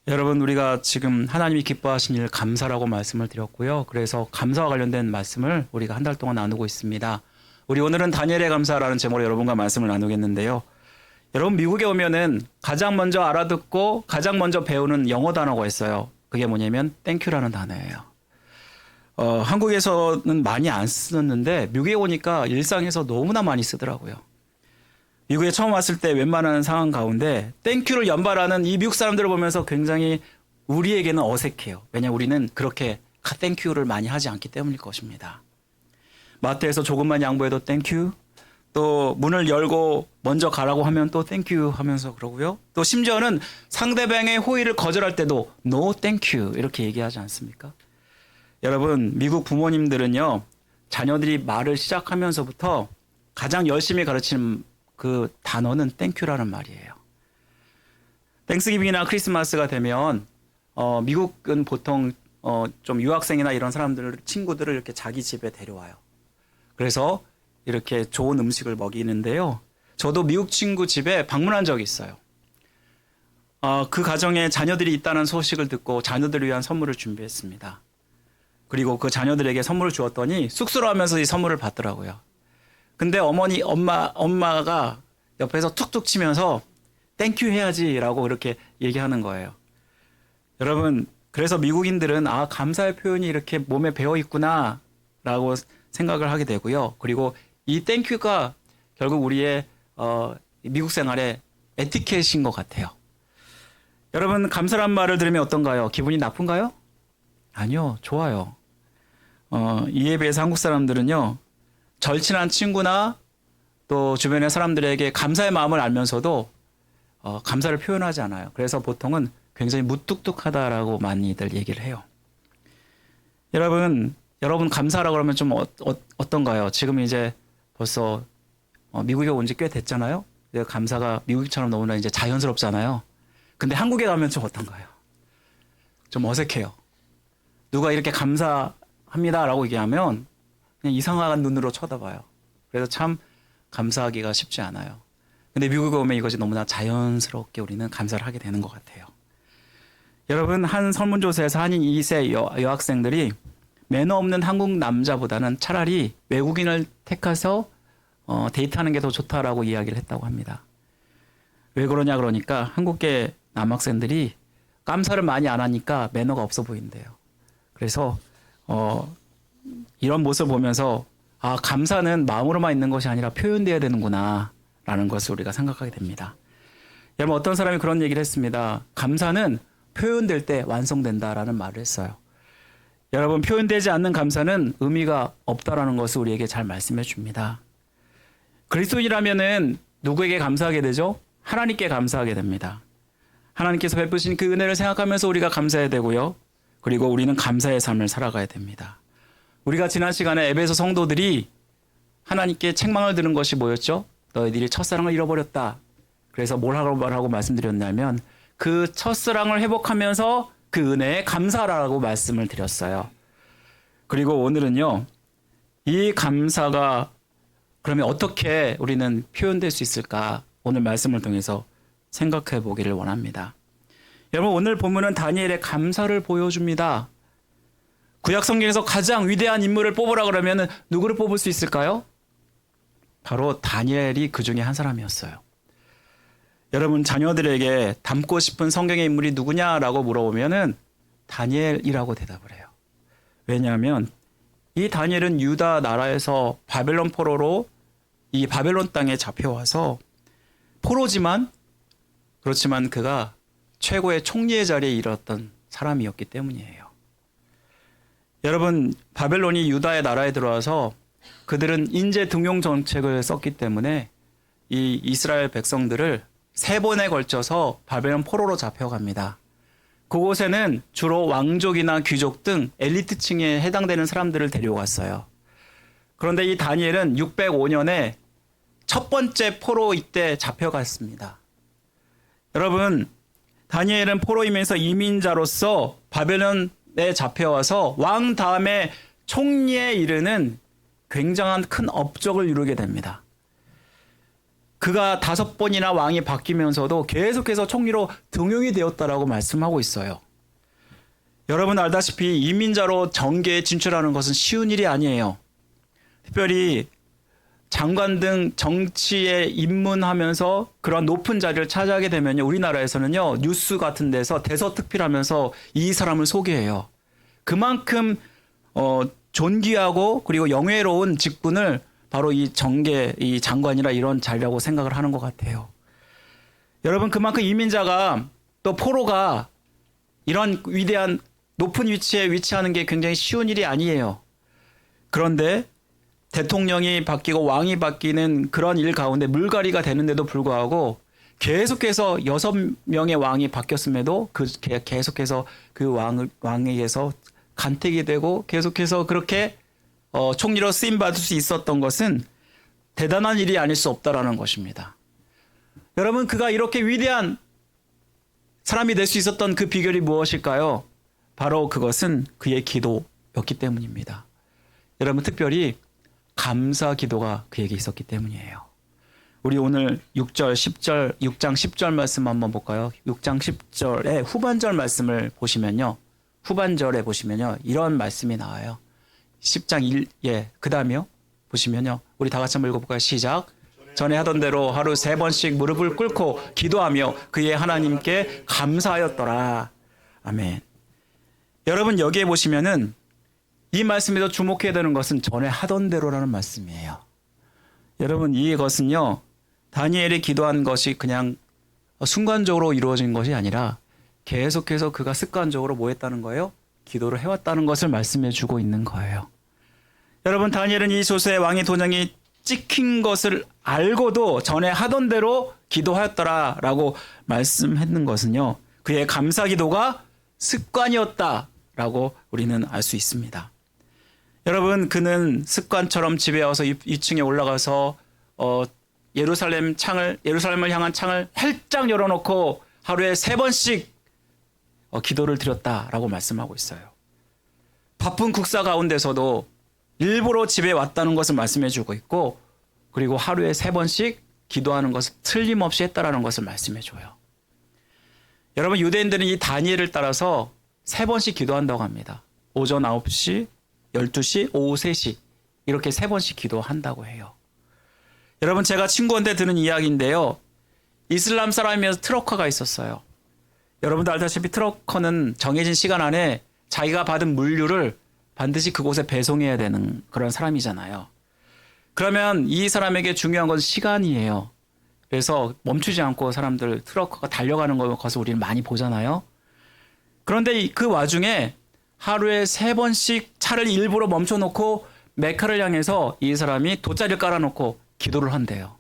여러분 우리가 지금 하나님이 기뻐하신 일 감사라고 말씀을 드렸고요. 그래서 감사와 관련된 말씀을 우리가 한 달 동안 나누고 있습니다. 우리 오늘은 다니엘의 감사라는 제목으로 여러분과 말씀을 나누겠는데요. 여러분 미국에 오면은 가장 먼저 알아듣고 가장 먼저 배우는 영어 단어가 있어요. 그게 뭐냐면 땡큐라는 단어예요. 한국에서는 많이 안 쓰는데 미국에 오니까 일상에서 너무나 많이 쓰더라고요. 미국에 처음 왔을 때 웬만한 상황 가운데 땡큐를 연발하는 이 미국 사람들을 보면서 굉장히 우리에게는 어색해요. 왜냐하면 우리는 그렇게 땡큐를 많이 하지 않기 때문일 것입니다. 마트에서 조금만 양보해도 땡큐, 또 문을 열고 먼저 가라고 하면 또 땡큐 하면서 그러고요. 또 심지어는 상대방의 호의를 거절할 때도 no 땡큐 이렇게 얘기하지 않습니까? 여러분 미국 부모님들은요. 자녀들이 말을 시작하면서부터 가장 열심히 가르치는 그 단어는 땡큐라는 말이에요. 땡스기빙이나 크리스마스가 되면 미국은 보통 좀 유학생이나 이런 사람들 친구들을 이렇게 자기 집에 데려와요. 그래서 이렇게 좋은 음식을 먹이는데요. 저도 미국 친구 집에 방문한 적이 있어요. 그 가정에 자녀들이 있다는 소식을 듣고 자녀들을 위한 선물을 준비했습니다. 그리고 그 자녀들에게 선물을 주었더니 쑥스러워하면서 이 선물을 받더라고요. 근데 엄마가 옆에서 툭툭 치면서 땡큐 해야지라고 이렇게 얘기하는 거예요. 여러분, 그래서 미국인들은 감사의 표현이 이렇게 몸에 배어 있구나라고 생각을 하게 되고요. 그리고 이 땡큐가 결국 우리의 미국 생활의 에티켓인 것 같아요. 여러분 감사란 말을 들으면 어떤가요? 기분이 나쁜가요? 아니요, 좋아요. 이에 비해서 한국 사람들은요, 절친한 친구나 또 주변의 사람들에게 감사의 마음을 알면서도 감사를 표현하지 않아요. 그래서 보통은 굉장히 무뚝뚝하다라고 많이들 얘기를 해요. 여러분 감사라고 그러면 좀 어떤가요? 지금 이제 벌써 미국에 온 지 꽤 됐잖아요. 감사가 미국처럼 너무나 이제 자연스럽잖아요. 근데 한국에 가면 좀 어떤가요? 좀 어색해요. 누가 이렇게 감사합니다라고 얘기하면 그냥 이상한 눈으로 쳐다봐요. 그래서 참 감사하기가 쉽지 않아요. 근데 미국에 오면 이것이 너무나 자연스럽게 우리는 감사를 하게 되는 것 같아요. 여러분 한 설문조사에서 한인 2세 여학생들이 매너 없는 한국 남자보다는 차라리 외국인을 택해서 데이트하는 게 더 좋다라고 이야기를 했다고 합니다. 왜 그러냐 그러니까 한국계 남학생들이 깜사를 많이 안 하니까 매너가 없어 보인대요. 그래서 이런 모습을 보면서 감사는 마음으로만 있는 것이 아니라 표현돼야 되는구나 라는 것을 우리가 생각하게 됩니다. 여러분, 어떤 사람이 그런 얘기를 했습니다. 감사는 표현될 때 완성된다라는 말을 했어요. 여러분, 표현되지 않는 감사는 의미가 없다라는 것을 우리에게 잘 말씀해 줍니다. 그리스도인이라면은 누구에게 감사하게 되죠? 하나님께 감사하게 됩니다. 하나님께서 베푸신 그 은혜를 생각하면서 우리가 감사해야 되고요. 그리고 우리는 감사의 삶을 살아가야 됩니다. 우리가 지난 시간에 에베소 성도들이 하나님께 책망을 들은 것이 뭐였죠? 너희들이 첫사랑을 잃어버렸다. 그래서 뭘 하고 말씀드렸냐면 그 첫사랑을 회복하면서 그 은혜에 감사하라고 말씀을 드렸어요. 그리고 오늘은요, 이 감사가 그러면 어떻게 우리는 표현될 수 있을까? 오늘 말씀을 통해서 생각해 보기를 원합니다. 여러분, 오늘 본문은 다니엘의 감사를 보여줍니다. 구약 성경에서 가장 위대한 인물을 뽑으라 그러면 누구를 뽑을 수 있을까요? 바로 다니엘이 그 중에 한 사람이었어요. 여러분, 자녀들에게 닮고 싶은 성경의 인물이 누구냐라고 물어보면은 다니엘이라고 대답을 해요. 왜냐하면 이 다니엘은 유다 나라에서 바벨론 포로로 이 바벨론 땅에 잡혀와서 포로지만 그렇지만 그가 최고의 총리의 자리에 이르렀던 사람이었기 때문이에요. 여러분, 바벨론이 유다의 나라에 들어와서 그들은 인재 등용 정책을 썼기 때문에 이 이스라엘 백성들을 3번에 걸쳐서 바벨론 포로로 잡혀갑니다. 그곳에는 주로 왕족이나 귀족 등 엘리트층에 해당되는 사람들을 데려갔어요. 그런데 이 다니엘은 605년에 첫 번째 포로 이때 잡혀갔습니다. 여러분, 다니엘은 포로이면서 이민자로서 바벨론에 잡혀와서 왕 다음에 총리에 이르는 굉장한 큰 업적을 이루게 됩니다. 그가 5번이나 왕이 바뀌면서도 계속해서 총리로 등용이 되었다라고 말씀하고 있어요. 여러분 알다시피 이민자로 정계에 진출하는 것은 쉬운 일이 아니에요. 특별히 장관 등 정치에 입문하면서 그런 높은 자리를 차지하게 되면요, 우리나라에서는요, 뉴스 같은 데서 대서특필하면서 이 사람을 소개해요. 그만큼 존귀하고 그리고 영예로운 직분을 바로 이 정계, 이 장관이라 이런 자리라고 생각을 하는 것 같아요. 여러분, 그만큼 이민자가 또 포로가 이런 위대한 높은 위치에 위치하는 게 굉장히 쉬운 일이 아니에요. 그런데 대통령이 바뀌고 왕이 바뀌는 그런 일 가운데 물갈이가 되는데도 불구하고 계속해서 6명의 왕이 바뀌었음에도 계속해서 그 왕에게서 간택이 되고 계속해서 그렇게 총리로 쓰임받을 수 있었던 것은 대단한 일이 아닐 수 없다라는 것입니다. 여러분, 그가 이렇게 위대한 사람이 될 수 있었던 그 비결이 무엇일까요? 바로 그것은 그의 기도였기 때문입니다. 여러분, 특별히 감사 기도가 그에게 있었기 때문이에요. 우리 오늘 6장 10절 말씀 한번 볼까요? 6장 10절의 후반절 말씀을 보시면요. 후반절에 보시면요, 이런 말씀이 나와요. 10장 그 다음이요. 보시면요. 우리 다 같이 한번 읽어볼까요? 시작. 전에 하던 대로 하루 3번씩 무릎을 꿇고 기도하며 그의 하나님께 감사하였더라. 아멘. 여러분, 여기에 보시면은 이 말씀에서 주목해야 되는 것은 전에 하던 대로라는 말씀이에요. 여러분, 이것은요, 다니엘이 기도한 것이 그냥 순간적으로 이루어진 것이 아니라 계속해서 그가 습관적으로 뭐 했다는 거예요? 기도를 해왔다는 것을 말씀해 주고 있는 거예요. 여러분, 다니엘은 이 조세의 왕의 도장이 찍힌 것을 알고도 전에 하던 대로 기도하였더라라고 말씀했는 것은요, 그의 감사 기도가 습관이었다라고 우리는 알 수 있습니다. 여러분, 그는 습관처럼 집에 와서 2층에 올라가서 예루살렘을 향한 창을 활짝 열어놓고 하루에 3번씩 기도를 드렸다라고 말씀하고 있어요. 바쁜 국사 가운데서도 일부러 집에 왔다는 것을 말씀해 주고 있고, 그리고 하루에 3번씩 기도하는 것을 틀림없이 했다라는 것을 말씀해 줘요. 여러분, 유대인들은 이 다니엘을 따라서 3번씩 기도한다고 합니다. 오전 9시, 12시, 오후 3시 이렇게 3번씩 기도한다고 해요. 여러분, 제가 친구한테 들은 이야기인데요, 이슬람 사람이어서 트럭커가 있었어요. 여러분도 알다시피 트럭커는 정해진 시간 안에 자기가 받은 물류를 반드시 그곳에 배송해야 되는 그런 사람이잖아요. 그러면 이 사람에게 중요한 건 시간이에요. 그래서 멈추지 않고 사람들 트럭커가 달려가는 것을 우리는 많이 보잖아요. 그런데 그 와중에 하루에 3번씩 차를 일부러 멈춰놓고 메카를 향해서 이 사람이 돗자리를 깔아놓고 기도를 한대요.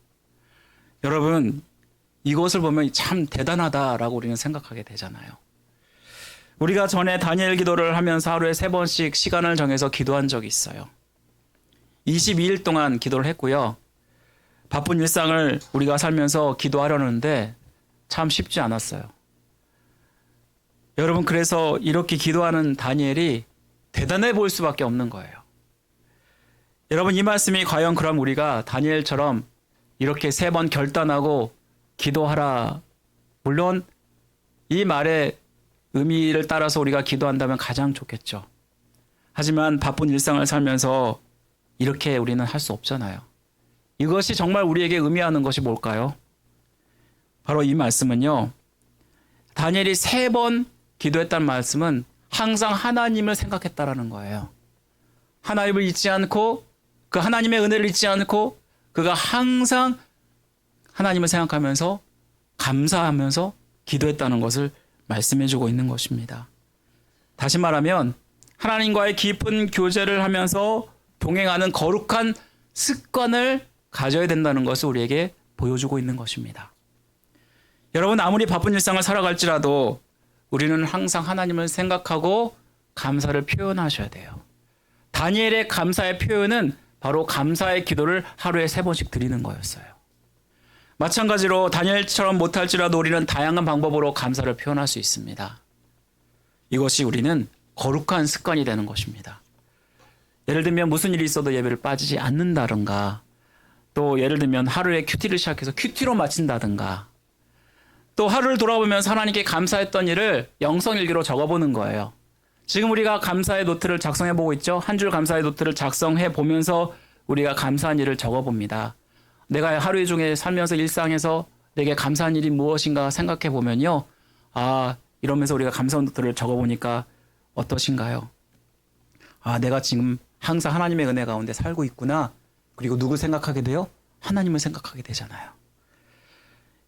여러분, 이것을 보면 참 대단하다라고 우리는 생각하게 되잖아요. 우리가 전에 다니엘 기도를 하면서 하루에 3번씩 시간을 정해서 기도한 적이 있어요. 22일 동안 기도를 했고요. 바쁜 일상을 우리가 살면서 기도하려는데 참 쉽지 않았어요. 여러분, 그래서 이렇게 기도하는 다니엘이 대단해 보일 수밖에 없는 거예요. 여러분, 이 말씀이 과연 그럼 우리가 다니엘처럼 이렇게 3번 결단하고 기도하라. 물론 이 말의 의미를 따라서 우리가 기도한다면 가장 좋겠죠. 하지만 바쁜 일상을 살면서 이렇게 우리는 할 수 없잖아요. 이것이 정말 우리에게 의미하는 것이 뭘까요? 바로 이 말씀은요. 다니엘이 3번 기도했다는 말씀은 항상 하나님을 생각했다라는 거예요. 하나님을 잊지 않고 그 하나님의 은혜를 잊지 않고 그가 항상 하나님을 생각하면서 감사하면서 기도했다는 것을 말씀해주고 있는 것입니다. 다시 말하면 하나님과의 깊은 교제를 하면서 동행하는 거룩한 습관을 가져야 된다는 것을 우리에게 보여주고 있는 것입니다. 여러분, 아무리 바쁜 일상을 살아갈지라도 우리는 항상 하나님을 생각하고 감사를 표현하셔야 돼요. 다니엘의 감사의 표현은 바로 감사의 기도를 하루에 3번씩 드리는 거였어요. 마찬가지로 다니엘처럼 못할지라도 우리는 다양한 방법으로 감사를 표현할 수 있습니다. 이것이 우리는 거룩한 습관이 되는 것입니다. 예를 들면 무슨 일이 있어도 예배를 빠지지 않는다든가, 또 예를 들면 하루에 큐티를 시작해서 큐티로 마친다든가, 또 하루를 돌아보면서 하나님께 감사했던 일을 영성일기로 적어보는 거예요. 지금 우리가 감사의 노트를 작성해보고 있죠. 한 줄 감사의 노트를 작성해보면서 우리가 감사한 일을 적어봅니다. 내가 하루 중에 살면서 일상에서 내게 감사한 일이 무엇인가 생각해보면요. 아, 이러면서 우리가 감사한 노트를 적어보니까 어떠신가요? 아, 내가 지금 항상 하나님의 은혜 가운데 살고 있구나. 그리고 누구 생각하게 돼요? 하나님을 생각하게 되잖아요.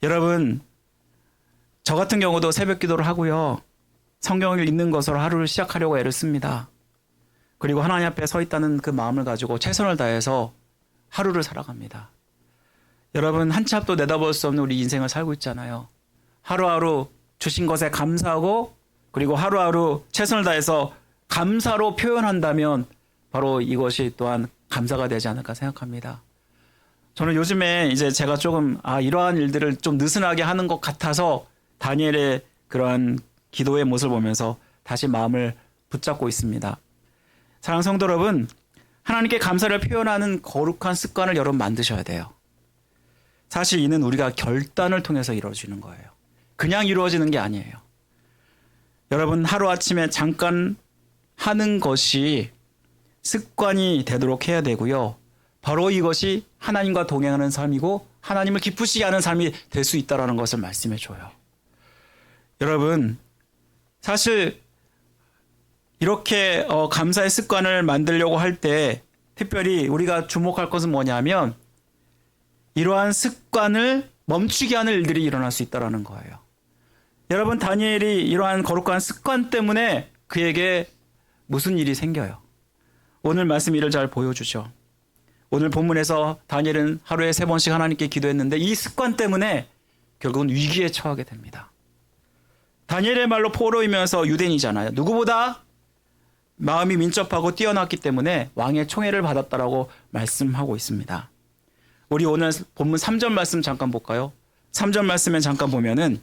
여러분, 저 같은 경우도 새벽 기도를 하고요. 성경을 읽는 것으로 하루를 시작하려고 애를 씁니다. 그리고 하나님 앞에 서 있다는 그 마음을 가지고 최선을 다해서 하루를 살아갑니다. 여러분, 한 치 앞도 내다볼 수 없는 우리 인생을 살고 있잖아요. 하루하루 주신 것에 감사하고 그리고 하루하루 최선을 다해서 감사로 표현한다면 바로 이것이 또한 감사가 되지 않을까 생각합니다. 저는 요즘에 이제 제가 조금 이러한 일들을 좀 느슨하게 하는 것 같아서 다니엘의 그러한 기도의 모습을 보면서 다시 마음을 붙잡고 있습니다. 사랑하는 성도 여러분, 하나님께 감사를 표현하는 거룩한 습관을 여러분 만드셔야 돼요. 사실 이는 우리가 결단을 통해서 이루어지는 거예요. 그냥 이루어지는 게 아니에요. 여러분, 하루아침에 잠깐 하는 것이 습관이 되도록 해야 되고요. 바로 이것이 하나님과 동행하는 삶이고 하나님을 기쁘시게 하는 삶이 될 수 있다는 것을 말씀해 줘요. 여러분, 사실 이렇게 감사의 습관을 만들려고 할 때 특별히 우리가 주목할 것은 뭐냐면 이러한 습관을 멈추게 하는 일들이 일어날 수 있다는 거예요. 여러분, 다니엘이 이러한 거룩한 습관 때문에 그에게 무슨 일이 생겨요? 오늘 말씀 이를 잘 보여주죠. 오늘 본문에서 다니엘은 하루에 3번씩 하나님께 기도했는데 이 습관 때문에 결국은 위기에 처하게 됩니다. 다니엘의 말로 포로이면서 유대인이잖아요. 누구보다 마음이 민첩하고 뛰어났기 때문에 왕의 총애를 받았다라고 말씀하고 있습니다. 우리 오늘 본문 3절 말씀 잠깐 볼까요? 3절 말씀에 잠깐 보면은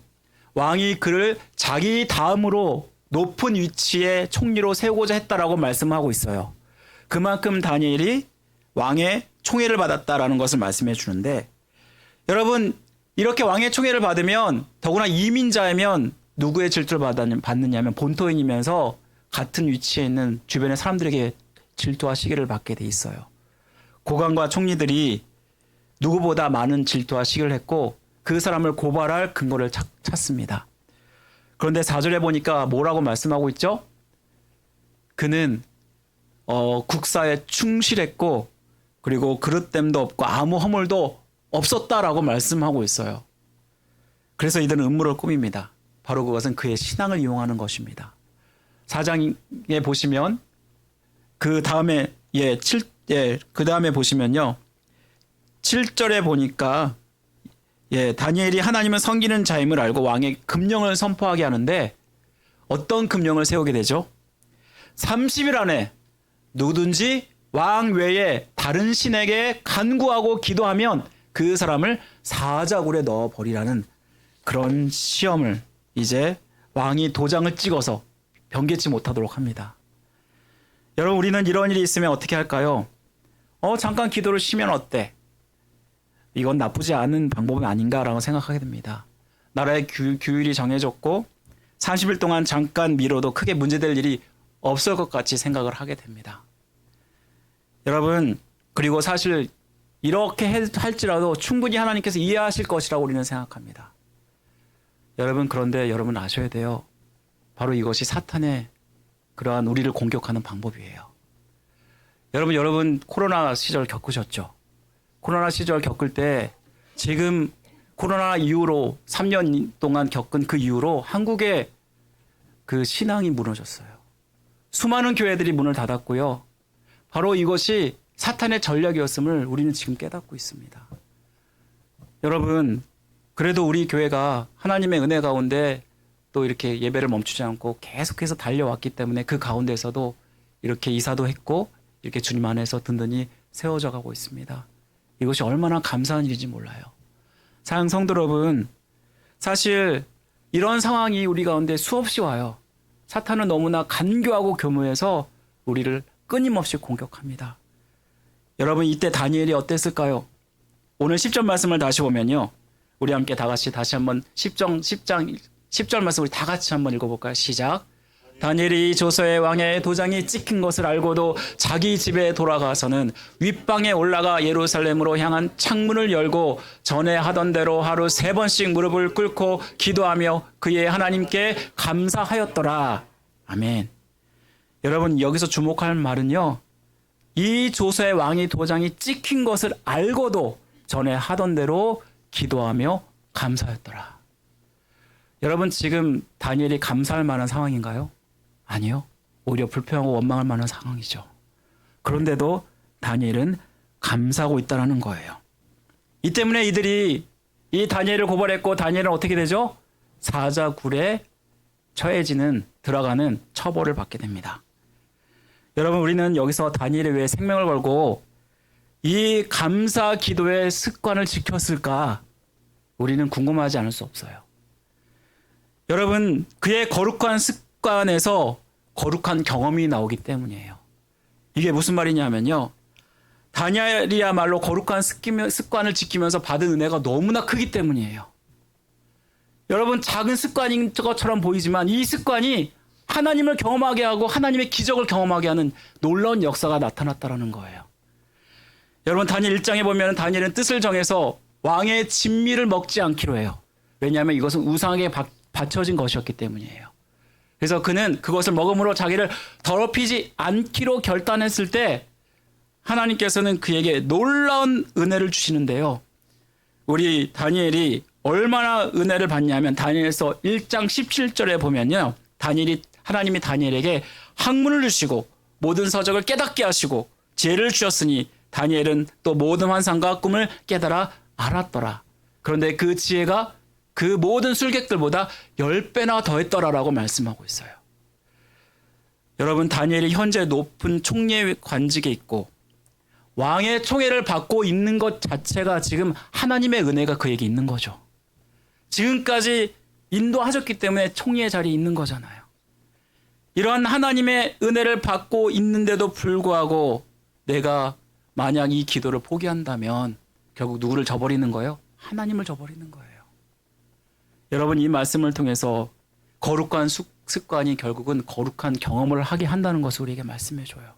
왕이 그를 자기 다음으로 높은 위치에 총리로 세우고자 했다라고 말씀하고 있어요. 그만큼 다니엘이 왕의 총애를 받았다라는 것을 말씀해 주는데, 여러분, 이렇게 왕의 총애를 받으면 더구나 이민자이면 누구의 질투를 받느냐면 본토인이면서 같은 위치에 있는 주변의 사람들에게 질투와 시기를 받게 돼 있어요. 고관과 총리들이 누구보다 많은 질투와 시기를 했고 그 사람을 고발할 근거를 찾습니다. 그런데 4절에 보니까 뭐라고 말씀하고 있죠? 그는 국사에 충실했고 그리고 그릇됨도 없고 아무 허물도 없었다라고 말씀하고 있어요. 그래서 이들은 음모를 꾸밉니다. 바로 그것은 그의 신앙을 이용하는 것입니다. 4장에 보시면 그 다음에 그 다음에 보시면요. 7절에 보니까 다니엘이 하나님은 섬기는 자임을 알고 왕의 금령을 선포하게 하는데 어떤 금령을 세우게 되죠? 30일 안에 누구든지 왕 외에 다른 신에게 간구하고 기도하면 그 사람을 사자굴에 넣어버리라는 그런 시험을 이제 왕이 도장을 찍어서 변개치 못하도록 합니다. 여러분, 우리는 이런 일이 있으면 어떻게 할까요? 잠깐 기도를 쉬면 어때? 이건 나쁘지 않은 방법이 아닌가라고 생각하게 됩니다. 나라의 규율이 정해졌고 30일 동안 잠깐 미뤄도 크게 문제될 일이 없을 것 같이 생각을 하게 됩니다. 여러분, 그리고 사실 이렇게 할지라도 충분히 하나님께서 이해하실 것이라고 우리는 생각합니다. 여러분, 그런데 여러분 아셔야 돼요. 바로 이것이 사탄의 그러한 우리를 공격하는 방법이에요. 여러분 코로나 시절 겪으셨죠? 코로나 시절 겪을 때 지금 코로나 이후로 3년 동안 겪은 그 이후로 한국의 그 신앙이 무너졌어요. 수많은 교회들이 문을 닫았고요. 바로 이것이 사탄의 전략이었음을 우리는 지금 깨닫고 있습니다. 여러분, 그래도 우리 교회가 하나님의 은혜 가운데 또 이렇게 예배를 멈추지 않고 계속해서 달려왔기 때문에 그 가운데서도 이렇게 이사도 했고 이렇게 주님 안에서 든든히 세워져 가고 있습니다. 이것이 얼마나 감사한 일인지 몰라요. 사랑 성도 여러분, 사실 이런 상황이 우리 가운데 수없이 와요. 사탄은 너무나 간교하고 교묘해서 우리를 끊임없이 공격합니다. 여러분, 이때 다니엘이 어땠을까요? 오늘 10절 말씀을 다시 보면요. 우리 함께 다 같이 다시 한번 10절 말씀 우리 다 같이 한번 읽어볼까요? 시작. 다니엘이 조서의 왕의 도장이 찍힌 것을 알고도 자기 집에 돌아가서는 윗방에 올라가 예루살렘으로 향한 창문을 열고 전에 하던 대로 하루 3번씩 무릎을 꿇고 기도하며 그의 하나님께 감사하였더라. 아멘. 여러분, 여기서 주목할 말은요. 이 조서의 왕의 도장이 찍힌 것을 알고도 전에 하던 대로 기도하며 감사하였더라. 여러분, 지금 다니엘이 감사할 만한 상황인가요? 아니요. 오히려 불평하고 원망할 만한 상황이죠. 그런데도 다니엘은 감사하고 있다는 거예요. 이 때문에 이들이 이 다니엘을 고발했고 다니엘은 어떻게 되죠? 사자굴에 들어가는 처벌을 받게 됩니다. 여러분, 우리는 여기서 다니엘을 왜 생명을 걸고 이 감사 기도의 습관을 지켰을까? 우리는 궁금하지 않을 수 없어요. 여러분, 그의 거룩한 습관에서 거룩한 경험이 나오기 때문이에요. 이게 무슨 말이냐면요. 다니엘이야말로 거룩한 습관을 지키면서 받은 은혜가 너무나 크기 때문이에요. 여러분, 작은 습관인 것처럼 보이지만 이 습관이 하나님을 경험하게 하고 하나님의 기적을 경험하게 하는 놀라운 역사가 나타났다는 거예요. 여러분, 다니엘 1장에 보면 다니엘은 뜻을 정해서 왕의 진미를 먹지 않기로 해요. 왜냐하면 이것은 우상에게 바쳐진 것이었기 때문이에요. 그래서 그는 그것을 먹음으로 자기를 더럽히지 않기로 결단했을 때 하나님께서는 그에게 놀라운 은혜를 주시는데요. 우리 다니엘이 얼마나 은혜를 받냐면 다니엘서 1장 17절에 보면요. 하나님이 다니엘에게 학문을 주시고 모든 서적을 깨닫게 하시고 지혜를 주셨으니 다니엘은 또 모든 환상과 꿈을 깨달아 알았더라. 그런데 그 지혜가 그 모든 술객들보다 10배나 더했더라라고 말씀하고 있어요. 여러분, 다니엘이 현재 높은 총리의 관직에 있고 왕의 총애를 받고 있는 것 자체가 지금 하나님의 은혜가 그에게 있는 거죠. 지금까지 인도하셨기 때문에 총리의 자리에 있는 거잖아요. 이러한 하나님의 은혜를 받고 있는데도 불구하고 내가 만약 이 기도를 포기한다면 결국 누구를 저버리는 거예요? 하나님을 저버리는 거예요. 여러분, 이 말씀을 통해서 거룩한 습관이 결국은 거룩한 경험을 하게 한다는 것을 우리에게 말씀해 줘요.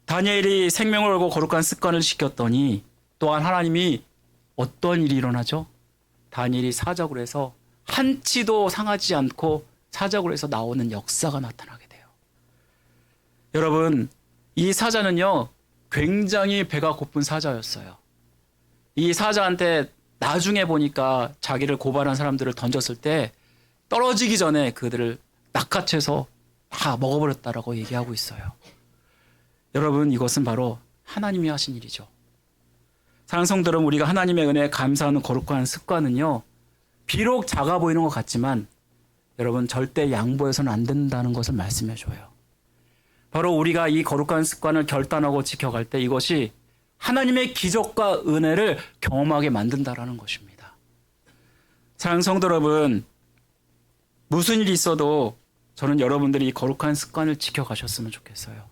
다니엘이 생명을 걸고 거룩한 습관을 지켰더니 또한 하나님이 어떤 일이 일어나죠? 다니엘이 사자굴에서 한치도 상하지 않고 사자굴에서 나오는 역사가 나타나게 돼요. 여러분, 이 사자는요 굉장히 배가 고픈 사자였어요. 이 사자한테 나중에 보니까 자기를 고발한 사람들을 던졌을 때 떨어지기 전에 그들을 낚아채서 다 먹어버렸다라고 얘기하고 있어요. 여러분, 이것은 바로 하나님이 하신 일이죠. 사랑하는 성도 여러분, 우리가 하나님의 은혜에 감사하는 거룩한 습관은요, 비록 작아 보이는 것 같지만 여러분 절대 양보해서는 안 된다는 것을 말씀해 줘요. 바로 우리가 이 거룩한 습관을 결단하고 지켜갈 때 이것이 하나님의 기적과 은혜를 경험하게 만든다라는 것입니다. 사랑하는 성도 여러분, 무슨 일이 있어도 저는 여러분들이 이 거룩한 습관을 지켜가셨으면 좋겠어요.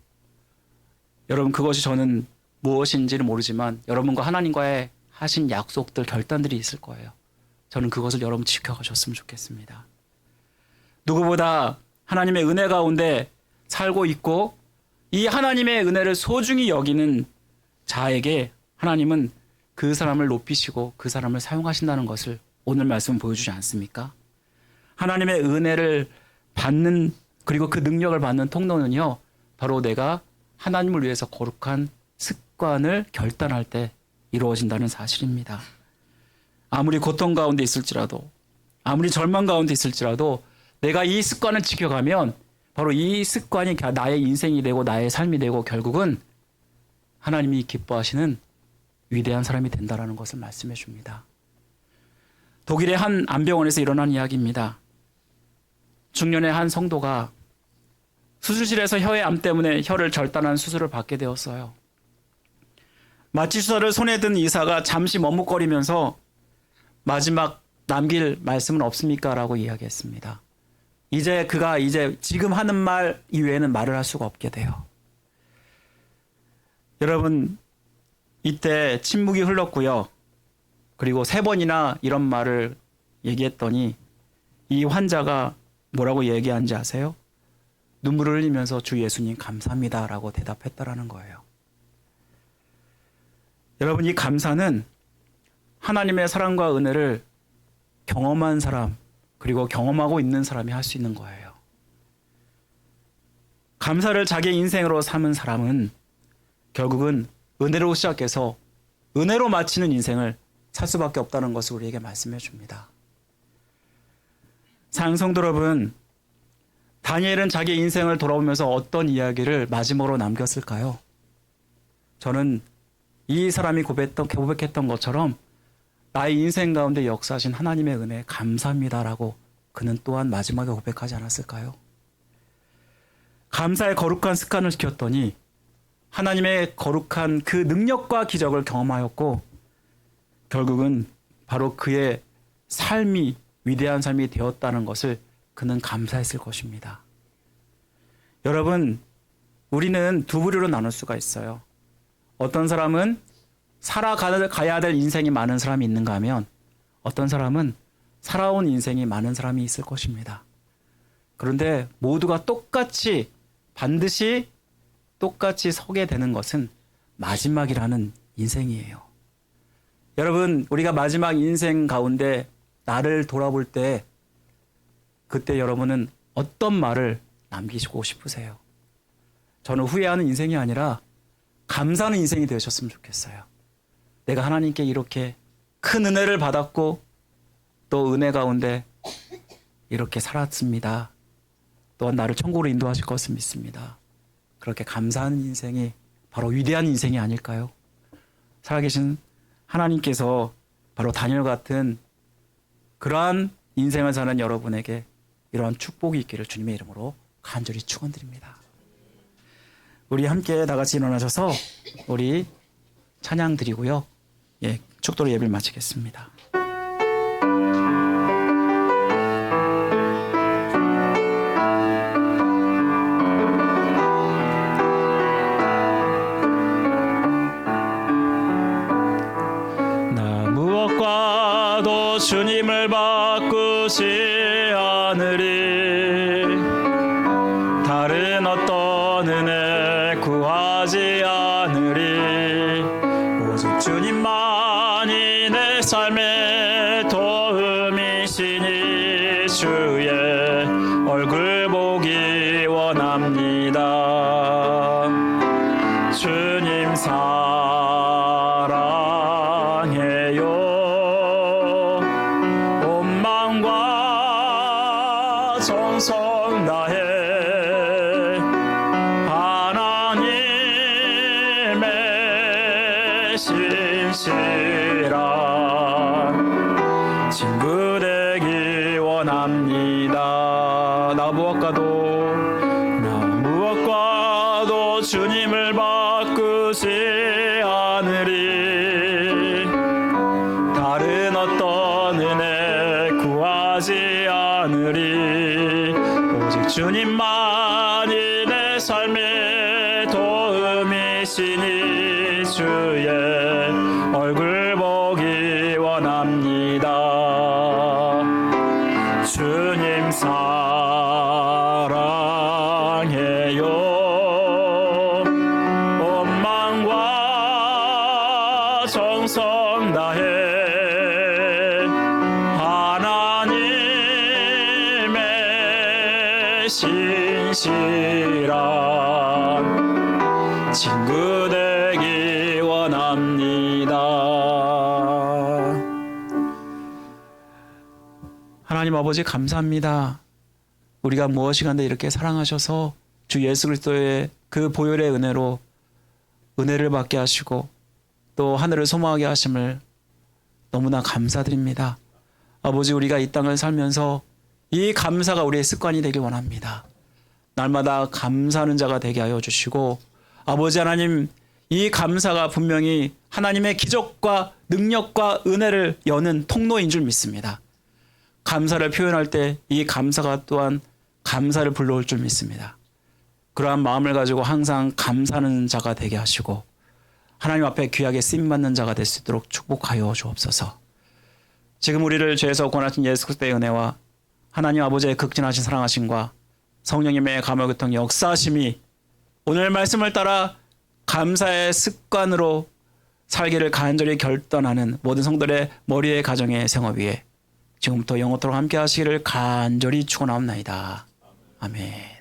여러분, 그것이 저는 무엇인지는 모르지만 여러분과 하나님과의 하신 약속들, 결단들이 있을 거예요. 저는 그것을 여러분 지켜가셨으면 좋겠습니다. 누구보다 하나님의 은혜 가운데 살고 있고 이 하나님의 은혜를 소중히 여기는 자에게 하나님은 그 사람을 높이시고 그 사람을 사용하신다는 것을 오늘 말씀은 보여주지 않습니까? 하나님의 은혜를 받는, 그리고 그 능력을 받는 통로는요, 바로 내가 하나님을 위해서 거룩한 습관을 결단할 때 이루어진다는 사실입니다. 아무리 고통 가운데 있을지라도, 아무리 절망 가운데 있을지라도 내가 이 습관을 지켜가면 바로 이 습관이 나의 인생이 되고 나의 삶이 되고 결국은 하나님이 기뻐하시는 위대한 사람이 된다라는 것을 말씀해 줍니다. 독일의 한 암병원에서 일어난 이야기입니다. 중년의 한 성도가 수술실에서 혀의 암 때문에 혀를 절단한 수술을 받게 되었어요. 마취 주사를 손에 든 의사가 잠시 머뭇거리면서 마지막 남길 말씀은 없습니까? 라고 이야기했습니다. 그가 지금 하는 말 이외에는 말을 할 수가 없게 돼요. 여러분, 이때 침묵이 흘렀고요. 그리고 3번이나 이런 말을 얘기했더니 이 환자가 뭐라고 얘기한지 아세요? 눈물을 흘리면서 주 예수님 감사합니다 라고 대답했다라는 거예요. 여러분, 이 감사는 하나님의 사랑과 은혜를 경험한 사람, 그리고 경험하고 있는 사람이 할 수 있는 거예요. 감사를 자기 인생으로 삼은 사람은 결국은 은혜로 시작해서 은혜로 마치는 인생을 살 수밖에 없다는 것을 우리에게 말씀해 줍니다. 사랑하는 성도 여러분, 다니엘은 자기 인생을 돌아보면서 어떤 이야기를 마지막으로 남겼을까요? 저는 이 사람이 고백했던 것처럼 나의 인생 가운데 역사하신 하나님의 은혜에 감사합니다라고 그는 또한 마지막에 고백하지 않았을까요? 감사의 거룩한 습관을 지켰더니 하나님의 거룩한 그 능력과 기적을 경험하였고 결국은 바로 그의 삶이 위대한 삶이 되었다는 것을 그는 감사했을 것입니다. 여러분, 우리는 두 부류로 나눌 수가 있어요. 어떤 사람은 살아가야 될 인생이 많은 사람이 있는가 하면 어떤 사람은 살아온 인생이 많은 사람이 있을 것입니다. 그런데 모두가 반드시 똑같이 서게 되는 것은 마지막이라는 인생이에요. 여러분, 우리가 마지막 인생 가운데 나를 돌아볼 때 그때 여러분은 어떤 말을 남기시고 싶으세요? 저는 후회하는 인생이 아니라 감사하는 인생이 되셨으면 좋겠어요. 내가 하나님께 이렇게 큰 은혜를 받았고 또 은혜 가운데 이렇게 살았습니다. 또한 나를 천국으로 인도하실 것을 믿습니다. 그렇게 감사하는 인생이 바로 위대한 인생이 아닐까요? 살아계신 하나님께서 바로 다니엘 같은 그러한 인생을 사는 여러분에게 이러한 축복이 있기를 주님의 이름으로 간절히 축원드립니다. 우리 함께 다 같이 일어나셔서 우리 찬양 드리고요. 축도로 예배를 마치겠습니다. 나 무엇과도 주님을 바꾸지 않으리 다른 어떤 은혜 구하지 않으리 오직 주님만이 내 삶의 도움이시니 주의 얼굴 보기 원합니다. 주님 사랑해 신실한 친구 되기 원합니다. 나 무엇과도 주님을 바꾸지 않으리. 다른 어떤 은혜 구하지 않으리. 오직 주님만이 내 삶의 도움이시니 주의 얼굴 보기 원합니다. 주님 사랑해요. 온 마음과 정성 다해 하나님의 신실한 친구 되기 원합니다. 하나님 아버지 감사합니다. 우리가 무엇이간데 이렇게 사랑하셔서 주 예수 그리스도의 그 보혈의 은혜로 은혜를 받게 하시고 또 하늘을 소망하게 하심을 너무나 감사드립니다. 아버지, 우리가 이 땅을 살면서 이 감사가 우리의 습관이 되길 원합니다. 날마다 감사하는 자가 되게 하여 주시고, 아버지 하나님, 이 감사가 분명히 하나님의 기적과 능력과 은혜를 여는 통로인 줄 믿습니다. 감사를 표현할 때 이 감사가 또한 감사를 불러올 줄 믿습니다. 그러한 마음을 가지고 항상 감사하는 자가 되게 하시고 하나님 앞에 귀하게 쓰임받는 자가 될 수 있도록 축복하여 주옵소서. 지금 우리를 죄에서 구원하신 예수 그리스도의 은혜와 하나님 아버지의 극진하신 사랑하심과 성령님의 감화교통 역사하심이 오늘 말씀을 따라 감사의 습관으로 살기를 간절히 결단하는 모든 성도들의 머리의 가정의 생업 위에 지금부터 영원토록 함께 하시기를 간절히 축원하옵나이다. 아멘.